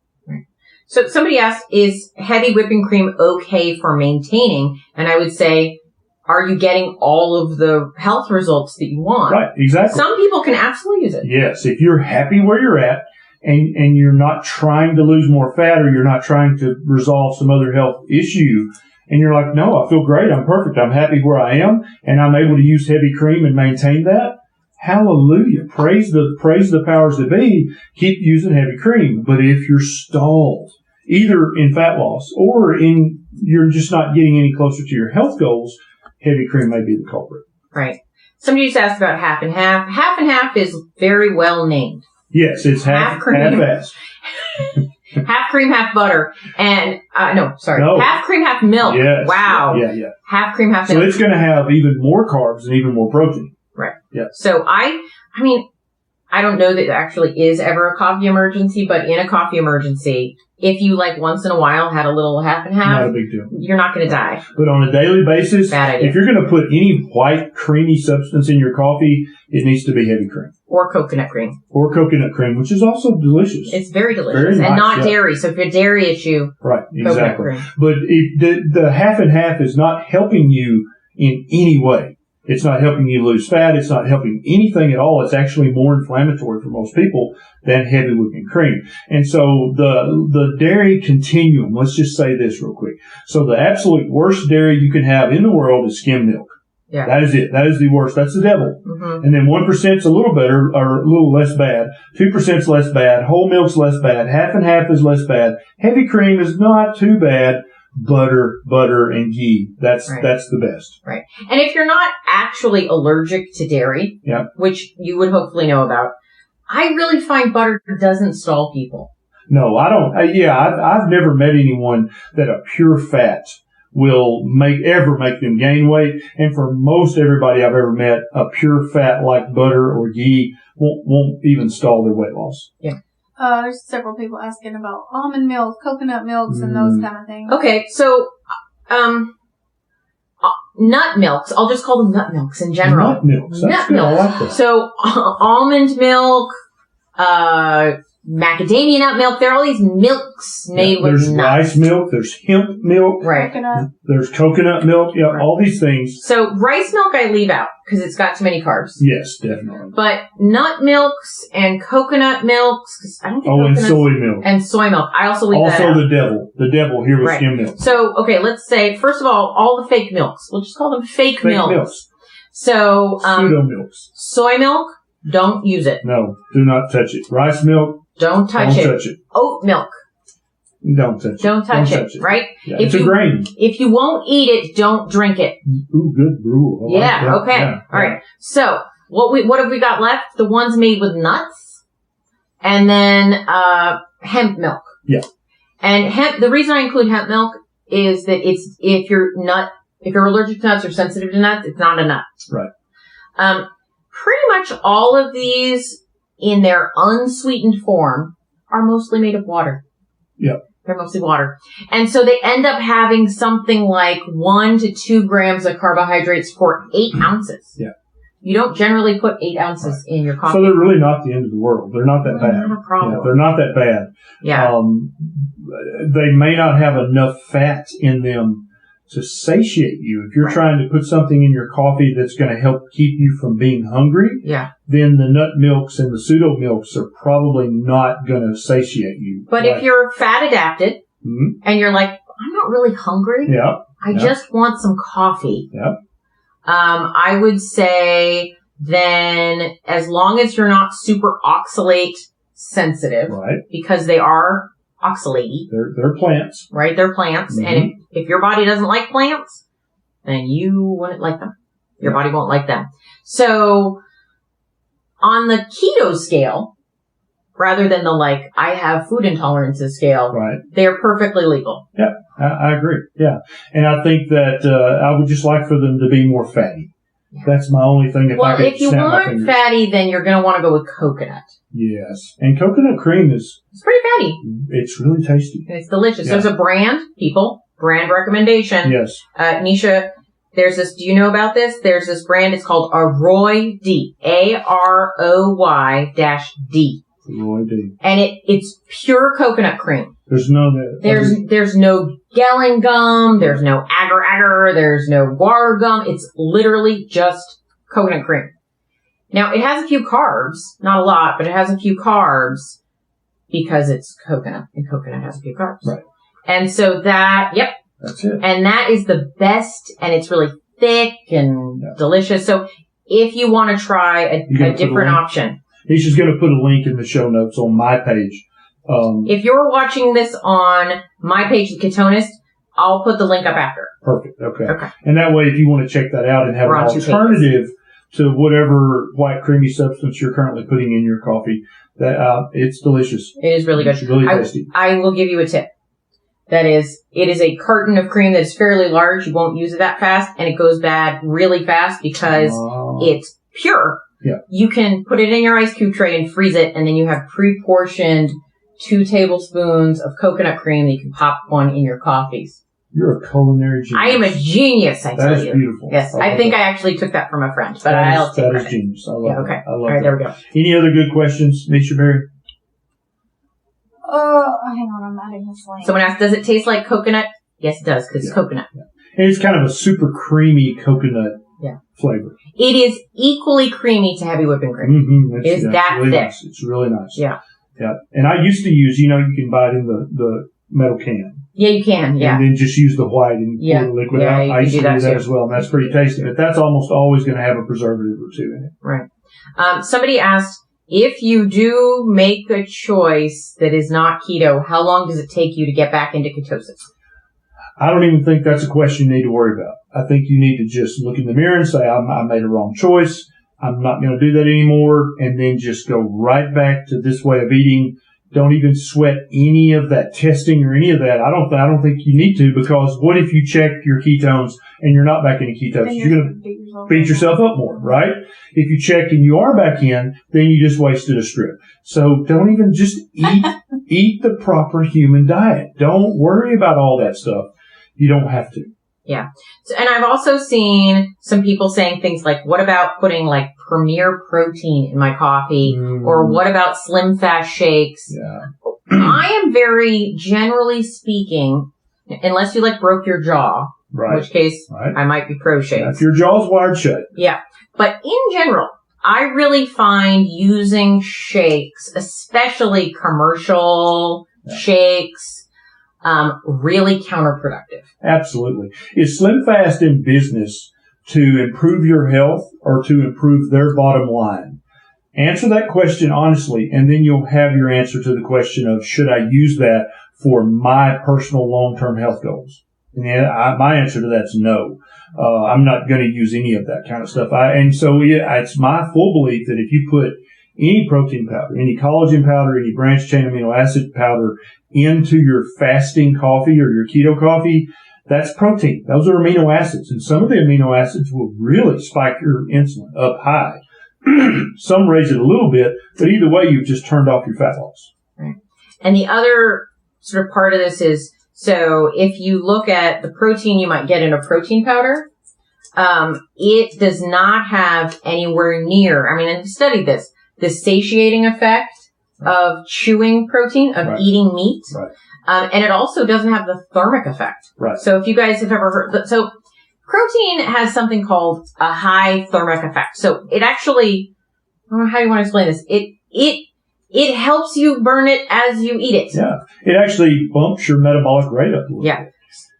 So somebody asked, is heavy whipping cream okay for maintaining? And I would say, are you getting all of the health results that you want? Right, exactly. Some people can absolutely use it. Yes, if you're happy where you're at and you're not trying to lose more fat or you're not trying to resolve some other health issue and you're like, no, I feel great, I'm perfect, I'm happy where I am and I'm able to use heavy cream and maintain that. Hallelujah. Praise the powers that be. Keep using heavy cream. But if you're stalled, either in fat loss or you're just not getting any closer to your health goals, heavy cream may be the culprit. Right. Somebody just asked about half and half. Half and half is very well named. Yes, it's half fast. Half cream, half butter. And, half cream, half milk. Yes. Wow. Yeah. Half cream, half milk. So it's going to have even more carbs and even more protein. Right. Yeah. So I don't know that it actually is ever a coffee emergency, but in a coffee emergency, if you like once in a while had a little half and half, not a big deal. You're not going to die. But on a daily basis, bad idea. If you're going to put any white creamy substance in your coffee, it needs to be heavy cream. Or coconut cream. Or coconut cream, which is also delicious. It's very delicious. Very nice, and not dairy. So if you're a dairy issue, right, exactly. Cream. But the half and half is not helping you in any way. It's not helping you lose fat. It's not helping anything at all. It's actually more inflammatory for most people than heavy whipping cream. And so the dairy continuum, let's just say this real quick. So the absolute worst dairy you can have in the world is skim milk. Yeah. That is it. That is the worst. That's the devil. Mm-hmm. And then 1% is a little better or a little less bad. 2% is less bad. Whole milk's less bad. Half and half is less bad. Heavy cream is not too bad. Butter, and ghee. That's the best. Right. And if you're not actually allergic to dairy, which you would hopefully know about, I really find butter doesn't stall people. No, I don't. I've never met anyone that a pure fat will ever make them gain weight. And for most everybody I've ever met, a pure fat like butter or ghee won't even stall their weight loss. Yeah. There's several people asking about almond milk, coconut milks, and those kind of things. Okay, so, nut milks. I'll just call them nut milks in general. Nut milks. That's good. I like that. So, almond milk, macadamia nut milk. There are all these milks made with nuts. There's rice milk. There's hemp milk. Right. There's coconut milk. Yeah, right. All these things. So rice milk I leave out because it's got too many carbs. Yes, definitely. But nut milks and coconut milks, because I don't think and soy milk. And soy milk. I also leave that out. Also the devil here with skim milk. So, okay, let's say, first of all the fake milks. We'll just call them fake milks. So, pseudo milks. Soy milk, don't use it. No, do not touch it. Rice milk, don't touch it. Oat milk. Don't touch it. Don't touch it, right? Yeah, it's a grain. If you won't eat it, don't drink it. Ooh, good rule. Okay. Yeah, all right. So, what have we got left? The ones made with nuts, and then hemp milk. Yeah. And hemp. The reason I include hemp milk is that if you're allergic to nuts or sensitive to nuts, it's not a nut. Right. Pretty much all of these, in their unsweetened form, are mostly made of water. Yep. They're mostly water. And so they end up having something like 1 to 2 grams of carbohydrates for 8 ounces. Yeah. You don't generally put 8 ounces in your coffee. So they're really not the end of the world. They're not that bad. Not a problem. Yeah, they're not that bad. Yeah. They may not have enough fat in them to satiate you. If you're trying to put something in your coffee that's going to help keep you from being hungry, then the nut milks and the pseudo milks are probably not going to satiate you. But if you're fat adapted and you're like, I'm not really hungry. I just want some coffee. I would say then as long as you're not super oxalate sensitive, because they are oxalate-y. They're plants. Right? They're plants. Mm-hmm. And if your body doesn't like plants, then you wouldn't like them. Your body won't like them. So on the keto scale, rather than the I have food intolerances scale, they're perfectly legal. Yeah, I agree. Yeah. And I think that I would just like for them to be more fatty. That's my only thing. If you want fatty, then you're going to want to go with coconut. Yes. And coconut cream it's pretty fatty. It's really tasty. It's delicious. Yeah. There's a brand recommendation. Yes. Neisha, there's this, do you know about this? There's this brand, it's called Aroy D. AROY-D. Aroy D. And it's pure coconut cream. There's no no gelling gum, there's no agar-agar, there's no guar gum. It's literally just coconut cream. Now, it has a few carbs, not a lot, but it has a few carbs because it's coconut, and coconut has a few carbs. Right. And so that's it. And that is the best, and it's really thick and delicious. So if you want to try a different option. Neisha's going to put a link in the show notes on my page. If you're watching this on my page, The Ketonist, I'll put the link up after. Perfect. Okay. And that way, if you want to check that out and have an alternative to whatever white creamy substance you're currently putting in your coffee, that it's delicious. It is really good. It's really tasty. I will give you a tip. That is, it is a carton of cream that is fairly large. You won't use it that fast, and it goes bad really fast because it's pure. Yeah. You can put it in your ice cube tray and freeze it, and then you have pre-portioned 2 tablespoons of coconut cream that you can pop one in your coffees. You're a culinary genius. I am a genius, I tell you. That is beautiful. Yes, I think I actually took that from a friend, but I'll take that is genius. I love that. Okay. I love All right, there we go. Any other good questions, Neisha Berry? Hang on, I'm adding this link. Someone asked, does it taste like coconut? Yes, it does, because it's coconut. Yeah. And it's kind of a super creamy coconut flavor. It is equally creamy to heavy whipping cream. Mm-hmm. It is that really thick. Nice. It's really nice. Yeah. Yeah. And I used to use, you can buy it in the metal can. Yeah, you can. Yeah. And then just use the white and pour the liquid out. I used to do that as well. And that's pretty tasty. But that's almost always going to have a preservative or 2 in it. Right. Somebody asked, if you do make a choice that is not keto, how long does it take you to get back into ketosis? I don't even think that's a question you need to worry about. I think you need to just look in the mirror and say, I made a wrong choice. I'm not going to do that anymore. And then just go right back to this way of eating. Don't even sweat any of that testing or any of that. I don't think you need to, because what if you check your ketones and you're not back in ketosis? You're going to beat yourself up more, right? If you check and you are back in, then you just wasted a strip. So don't even just eat the proper human diet. Don't worry about all that stuff. You don't have to. Yeah. So, and I've also seen some people saying things like, what about putting like Premier Protein in my coffee? Or what about Slim Fast shakes? Yeah. I am very, generally speaking, unless you like broke your jaw, in which case I might be pro shakes. Yeah, if your jaw's wired shut. Yeah. But in general, I really find using shakes, especially commercial shakes, really counterproductive. Absolutely. Is Slim Fast in business to improve your health or to improve their bottom line? Answer that question honestly, and then you'll have your answer to the question of, should I use that for my personal long-term health goals? And my answer to that's no. I'm not going to use any of that kind of stuff. It's my full belief that if you put any protein powder, any collagen powder, any branched chain amino acid powder into your fasting coffee or your keto coffee, that's protein. Those are amino acids. And some of the amino acids will really spike your insulin up high. Some raise it a little bit, but either way, you've just turned off your fat loss. Right. And the other sort of part of this is, so if you look at the protein you might get in a protein powder, it does not have anywhere near, I mean, I've studied this, the satiating effect of chewing protein, of eating meat. Right. And it also doesn't have the thermic effect. Right. So if you guys have ever heard, so protein has something called a high thermic effect. So it actually, I don't know how you want to explain this. It helps you burn it as you eat it. Yeah. It actually bumps your metabolic rate up a little bit.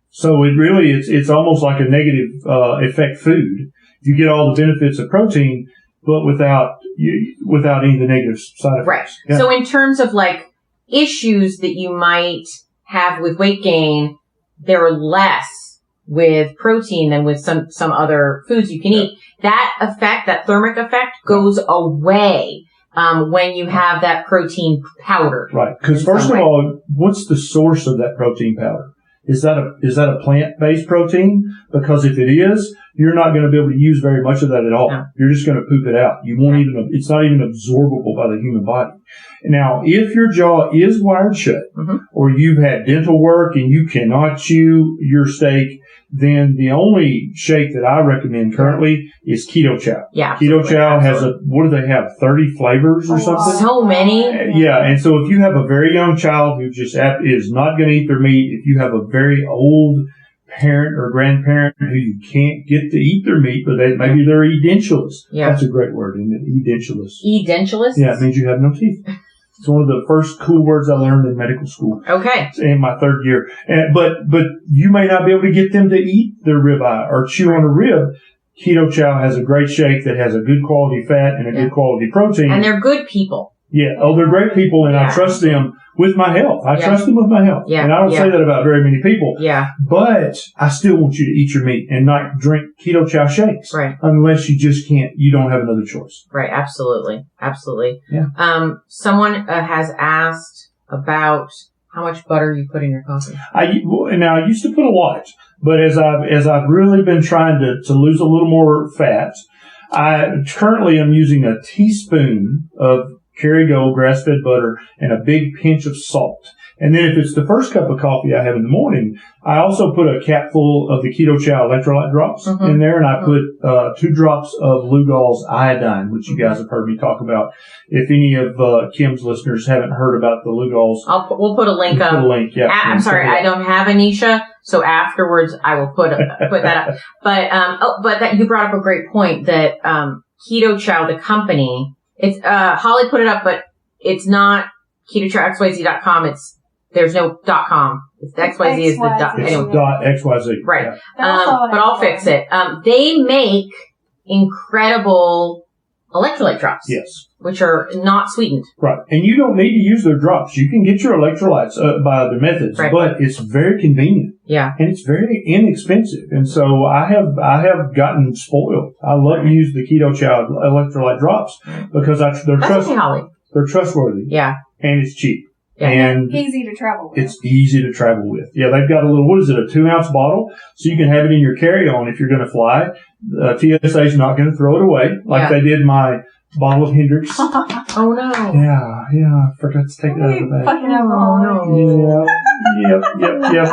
So it really, it's almost like a negative effect food. You get all the benefits of protein, but without any of the negative side effects. Right. Yeah. So in terms of like issues that you might have with weight gain, there are less with protein than with some other foods you can eat. That effect, that thermic effect, goes away when you have that protein powder. Right. Because first of all, what's the source of that protein powder? Is that a plant-based protein? Because if it is, you're not going to be able to use very much of that at all. No. You're just going to poop it out. It's not even absorbable by the human body. Now, if your jaw is wired shut, or you've had dental work and you cannot chew your steak, then the only shake that I recommend currently is Keto Chow. Yeah. Keto Chow has what do they have? 30 flavors or something? So many. Yeah. And so if you have a very young child who just is not going to eat their meat, if you have a very old parent or grandparent who you can't get to eat their meat, but maybe they're edentulous. Yeah. That's a great word, isn't it? Edentulous. Edentulous? Yeah. It means you have no teeth. It's one of the first cool words I learned in medical school. Okay. In my third year. But you may not be able to get them to eat their ribeye or chew on a rib. Keto Chow has a great shake that has a good quality fat and a good quality protein. And they're good people. Yeah. Oh, they're great people, and I trust them with my health. I trust them with my health. Yeah. And I don't say that about very many people. Yeah. But I still want you to eat your meat and not drink Keto Chow shakes. Right. Unless you just can't, you don't have another choice. Right. Absolutely. Absolutely. Yeah. Someone has asked about how much butter you put in your coffee. I used to put a lot, but as I've really been trying to lose a little more fat, I currently am using a teaspoon of Kerrygold grass-fed butter and a big pinch of salt. And then if it's the first cup of coffee I have in the morning, I also put a capful of the Keto Chow electrolyte drops in there, and I put 2 drops of Lugol's iodine, which you guys have heard me talk about. If any of Kim's listeners haven't heard about the Lugol's, we'll put a link up. Put a link, yeah. I'm sorry, I don't have a Neisha, so afterwards I will put that up. But that you brought up a great point that Keto Chow, the company, it's Holly put it up, but it's not KetoChowXYZ.com. There's no .com. It's XYZ is the dot. It's .xyz. Right. Yeah. But I'll fix it. They make incredible electrolyte drops. Yes. Which are not sweetened. Right. And you don't need to use their drops. You can get your electrolytes by other methods, but it's very convenient. Yeah. And it's very inexpensive. And so I have gotten spoiled. I love to use the Keto Chow electrolyte drops because they're trustworthy. Yeah. And it's cheap. Yeah, and easy to travel with. It's easy to travel with. Yeah, they've got a little, what is it, a 2-ounce bottle? So you can have it in your carry-on if you're going to fly. TSA's not going to throw it away like they did my bottle of Hendrix. Oh, no. Yeah, I forgot to take it out of the bag. Fucking alcohol. Yeah. Yep.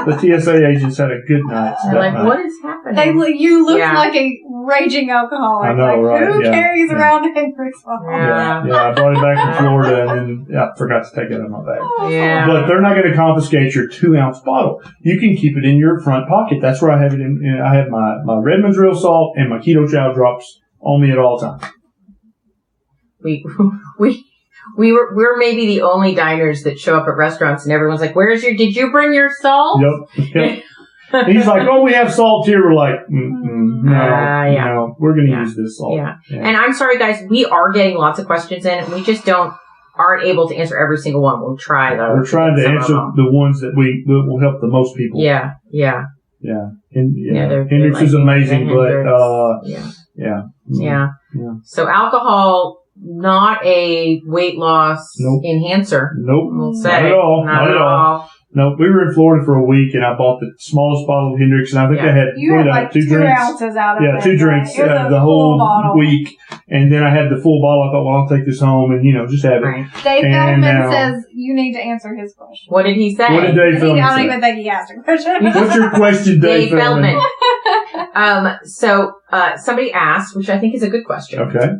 The TSA agents had a good night. They're like, what is happening? You look like a raging alcoholic. I know, right? Who carries around a Hendrix bottle? Yeah, I brought it back from Florida and then I forgot to take it out of my bag. Yeah. But they're not going to confiscate your 2-ounce bottle. You can keep it in your front pocket. That's where I have it in. I have my Redmond's Real Salt and my Keto Chow drops on me at all times. We're maybe the only diners that show up at restaurants and everyone's like, did you bring your salt? Yep. He's like, oh, we have salt here. We're like, no, we're going to use this salt. Yeah. And I'm sorry, guys, we are getting lots of questions in and we just aren't able to answer every single one. We'll try though. We're trying to answer the ones that will help the most people. Yeah. And Hendrix is amazing, but Yeah. So alcohol, not a weight loss enhancer. Nope. We'll say. Not at all. Not at all. No, we were in Florida for a week, and I bought the smallest bottle of Hendrix, and I think I had like 2 drinks. ounces out of it. Yeah, 2 drinks the whole week, and then I had the full bottle. I thought, well, I'll take this home and just have it. Dave Feldman says you need to answer his question. What did he say? What did Dave Feldman say? I don't even think he asked a question. What's your question, Dave Feldman? So somebody asked, which I think is a good question. Okay.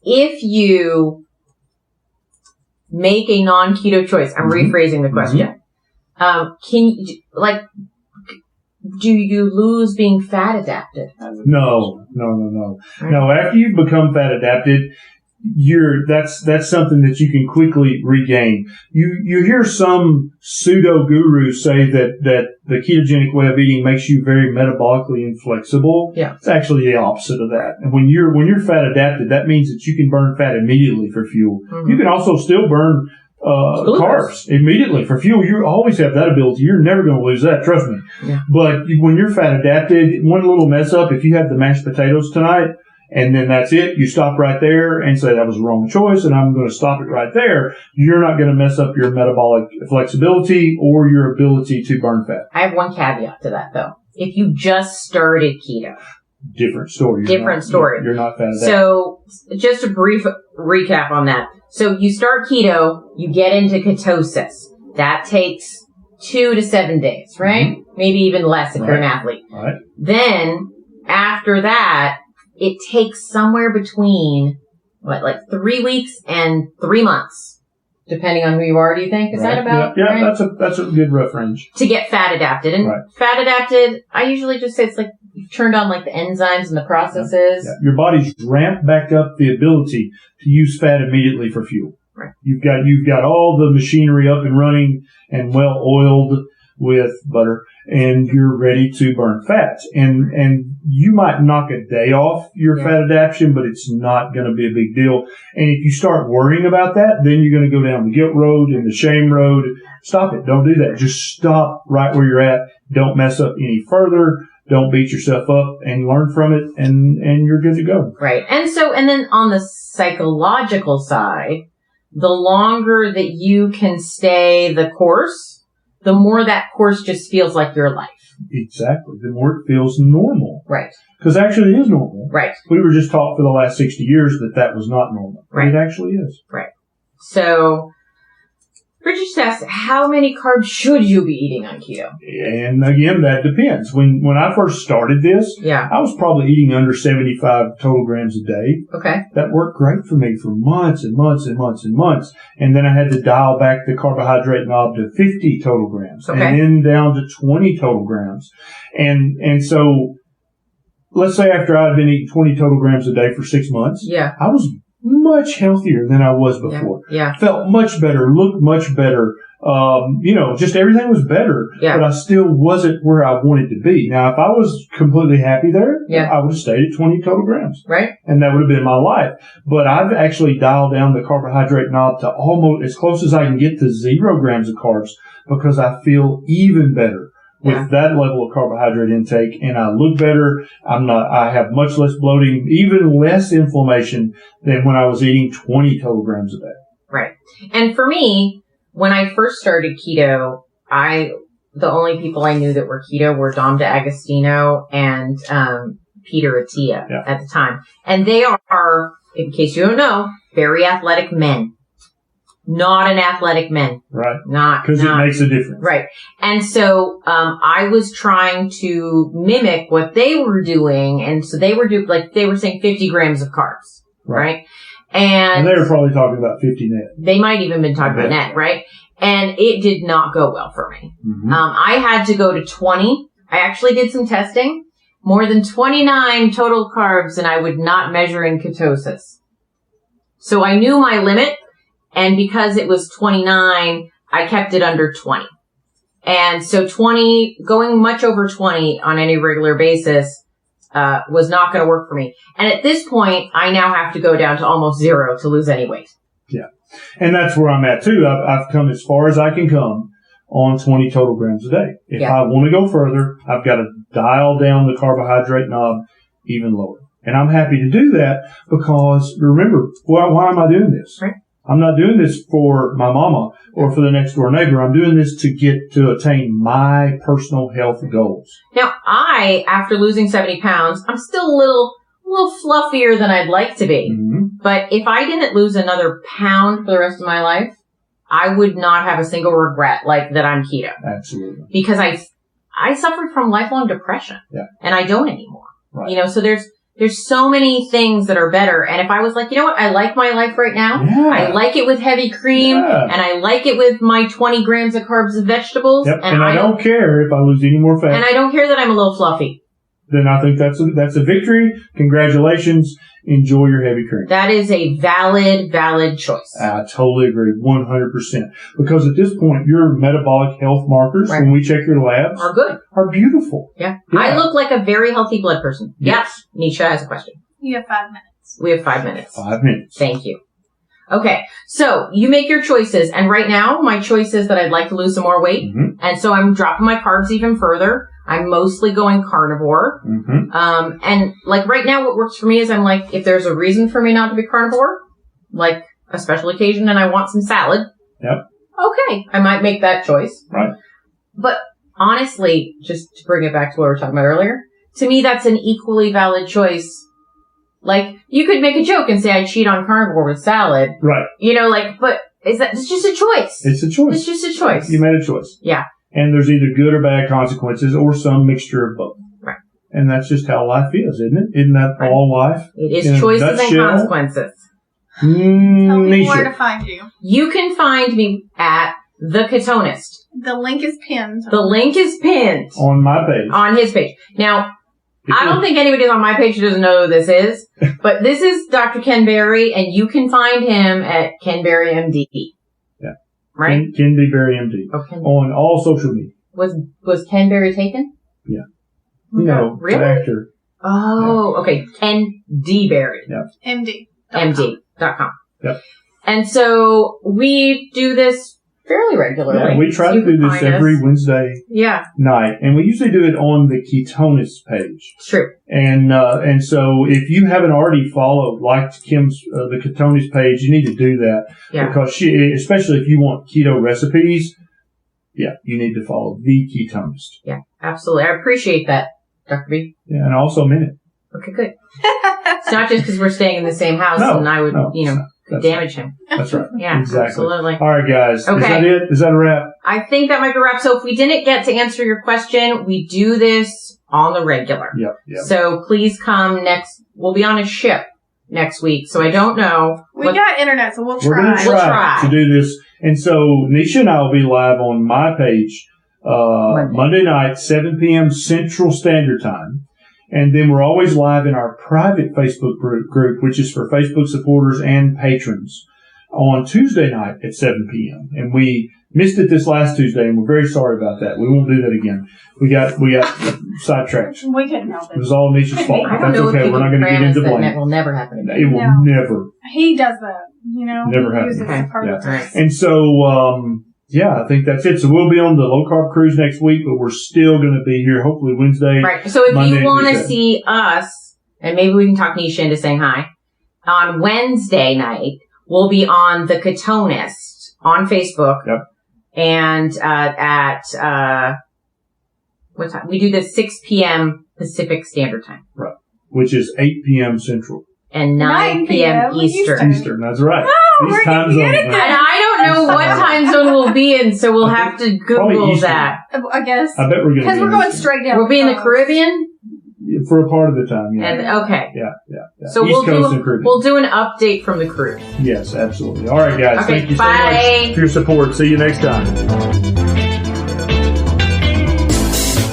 If you make a non-keto choice, I'm rephrasing the question. Do you lose being fat adapted? No. Right. No, after you've become fat adapted, that's something that you can quickly regain. You hear some pseudo gurus say that the ketogenic way of eating makes you very metabolically inflexible. Yeah. It's actually the opposite of that. And when you're fat adapted, that means that you can burn fat immediately for fuel. Mm-hmm. You can also still burn carbs immediately for fuel. You always have that ability. You're never going to lose that. Trust me. Yeah. But when you're fat adapted, one little mess up, if you have the mashed potatoes tonight, and then that's it, you stop right there and say that was the wrong choice and I'm going to stop it right there. You're not going to mess up your metabolic flexibility or your ability to burn fat. I have one caveat to that though. If you just started keto. Different story. You're not fat adapted. So just a brief recap on that. So you start keto, you get into ketosis. That takes 2 to 7 days, right? Mm-hmm. Maybe even less if you're an athlete. Right. Then after that, it takes somewhere between, 3 weeks and 3 months, depending on who you are, do you think? Is that about right? That's a good rough range. To get fat adapted. And fat adapted, I usually just say it's like you've turned on the enzymes and the processes. Yeah. Your body's ramped back up the ability to use fat immediately for fuel. Right. You've got all the machinery up and running and well oiled with butter, and you're ready to burn fats. And you might knock a day off your fat adaptation, but it's not going to be a big deal. And if you start worrying about that, then you're going to go down the guilt road and the shame road. Stop it. Don't do that. Just stop right where you're at. Don't mess up any further. Don't beat yourself up and learn from it, and you're good to go. Right. And then on the psychological side, the longer that you can stay the course, the more that course just feels like your life. Exactly. The more it feels normal. Right. Because actually it is normal. Right. We were just taught for the last 60 years that was not normal. Right. It actually is. Right. So, Bridget just asked, how many carbs should you be eating on keto? And again, that depends. When I first started this, I was probably eating under 75 total grams a day. Okay. That worked great for me for months and months and months and months. And then I had to dial back the carbohydrate knob to 50 total grams. Okay. And then down to 20 total grams. And so, let's say after I'd been eating 20 total grams a day for 6 months, I was much healthier than I was before. Yeah. Felt much better, looked much better. Just everything was better, but I still wasn't where I wanted to be. Now, if I was completely happy there, I would have stayed at 20 total grams. Right. And that would have been my life. But I've actually dialed down the carbohydrate knob to almost as close as I can get to 0 grams of carbs because I feel even better with that level of carbohydrate intake, and I look better. I have much less bloating, even less inflammation than when I was eating 20 total grams a day. Right. And for me, when I first started keto, the only people I knew that were keto were Dom DeAgostino and Peter Attia at the time. And they are, in case you don't know, very athletic men. not an athletic men. Right. Because it makes a difference. Right. And so, I was trying to mimic what they were doing. And so they were they were saying 50 grams of carbs. Right. And they were probably talking about 50 net. They might even been talking about net. Right. And it did not go well for me. Mm-hmm. I had to go to 20. I actually did some testing. More than 29 total carbs, and I would not measure in ketosis. So I knew my limit, and because it was 29, I kept it under 20. And so 20, going much over 20 on any regular basis, was not going to work for me. And at this point, I now have to go down to almost 0 to lose any weight. Yeah. And that's where I'm at too. I've come as far as I can come on 20 total grams a day. If I want to go further, I've got to dial down the carbohydrate knob even lower. And I'm happy to do that because, remember, why am I doing this? Right. I'm not doing this for my mama or for the next door neighbor. I'm doing this to attain my personal health goals. Now, after losing 70 pounds, I'm still a little fluffier than I'd like to be. Mm-hmm. But if I didn't lose another pound for the rest of my life, I would not have a single regret that I'm keto. Absolutely. Because I suffered from lifelong depression. Yeah. And I don't anymore. Right. So there's so many things that are better. And if I was like, you know what, I like my life right now. Yeah. I like it with heavy cream. Yeah. And I like it with my 20 grams of carbs and vegetables. Yep. And I don't care if I lose any more fat. And I don't care that I'm a little fluffy. Then I think that's a victory. Congratulations. Enjoy your heavy cream. That is a valid choice. I totally agree. 100%. Because at this point, your metabolic health markers, when we check your labs, are beautiful. Yeah. I look like a very healthy blood person. Yes. Neisha has a question. You have 5 minutes. We have 5 minutes. 5 minutes. Thank you. Okay. So you make your choices. And right now, my choice is that I'd like to lose some more weight. Mm-hmm. And so I'm dropping my carbs even further. I'm mostly going carnivore. Mm-hmm. And right now what works for me is I'm if there's a reason for me not to be carnivore, like a special occasion and I want some salad. Yep. Okay. I might make that choice. Right. But honestly, just to bring it back to what we were talking about earlier, to me that's an equally valid choice. You could make a joke and say I cheat on carnivore with salad. Right. But it's just a choice. It's a choice. It's just a choice. You made a choice. Yeah. And there's either good or bad consequences or some mixture of both. Right. And that's just how life is, isn't it? Isn't that all life? It is choices and consequences. Tell me where to find you. You can find me at The Ketonist. The link is pinned. The link is pinned. On my page. On his page. Now, I don't think anybody on my page who doesn't know who this is, but this is Dr. Ken Berry, and you can find him at Ken Berry MD. Right? Ken B. Berry MD. Okay. On all social media. Was Ken Berry taken? Yeah. Really? The actor. Oh, yeah. Okay. Ken D. Berry. Yeah. MD.com. Yep. And so we do this fairly regularly. Yeah, we try to do this every Wednesday night. And we usually do it on the Ketonist page. It's true. And so if you haven't already liked Kim's, the Ketonist page, you need to do that. Yeah. Because especially if you want keto recipes, you need to follow the Ketonist. Yeah, absolutely. I appreciate that, Dr. B. Yeah, and I also meant it. Okay, good. It's not just because we're staying in the same house and I would, damage him. That's right. Yeah, exactly. Absolutely. All right, guys. Okay. Is that it? Is that a wrap? I think that might be a wrap. So if we didn't get to answer your question, we do this on the regular. Yep. So please come we'll be on a ship next week. So I don't know. We got internet, so we'll try. We're going to try to do this. And so Neisha and I will be live on my page Monday night, 7 p.m. Central Standard Time. And then we're always live in our private Facebook group, which is for Facebook supporters and patrons, on Tuesday night at 7 p.m. And we missed it this last Tuesday, and we're very sorry about that. We won't do that again. We got sidetracked. We couldn't help it. It was all Nisha's fault. That's okay. We're not going to get into blame. That will never happen again. It will never. He does that, Never happen. Okay. And so, I think that's it. So we'll be on the low carb cruise next week, but we're still going to be here hopefully Wednesday. Right. So if you want to see us, and maybe we can talk Neisha into saying hi, on Wednesday night, we'll be on The Ketonist on Facebook. Yep. And at what time? We do this 6 p.m. Pacific Standard Time. Right. Which is 8 p.m. Central. And 9 p.m. Eastern. Eastern, that's right. Oh, These time zones. And I don't don't know what time zone we'll be in, so we'll have to Google that. I guess. I bet we're going to. Because we're going straight down. We'll be in the Caribbean? For a part of the time, yeah. And, okay. Yeah. So East Coast and Caribbean. we'll do an update from the cruise. Yes, absolutely. All right, guys. Okay, thank you so bye. much for your support. See you next time.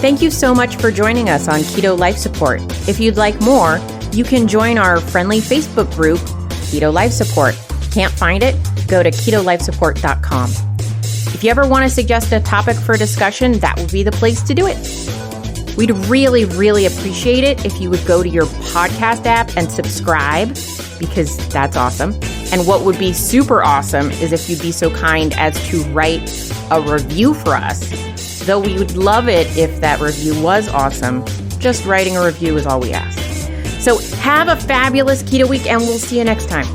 Thank you so much for joining us on Keto Life Support. If you'd like more, you can join our friendly Facebook group, Keto Life Support. Can't find it? Go to ketolifesupport.com. If you ever want to suggest a topic for discussion, that would be the place to do it. We'd really, really appreciate it if you would go to your podcast app and subscribe, because that's awesome. And what would be super awesome is if you'd be so kind as to write a review for us. Though we would love it if that review was awesome. Just writing a review is all we ask. So have a fabulous keto week, and we'll see you next time.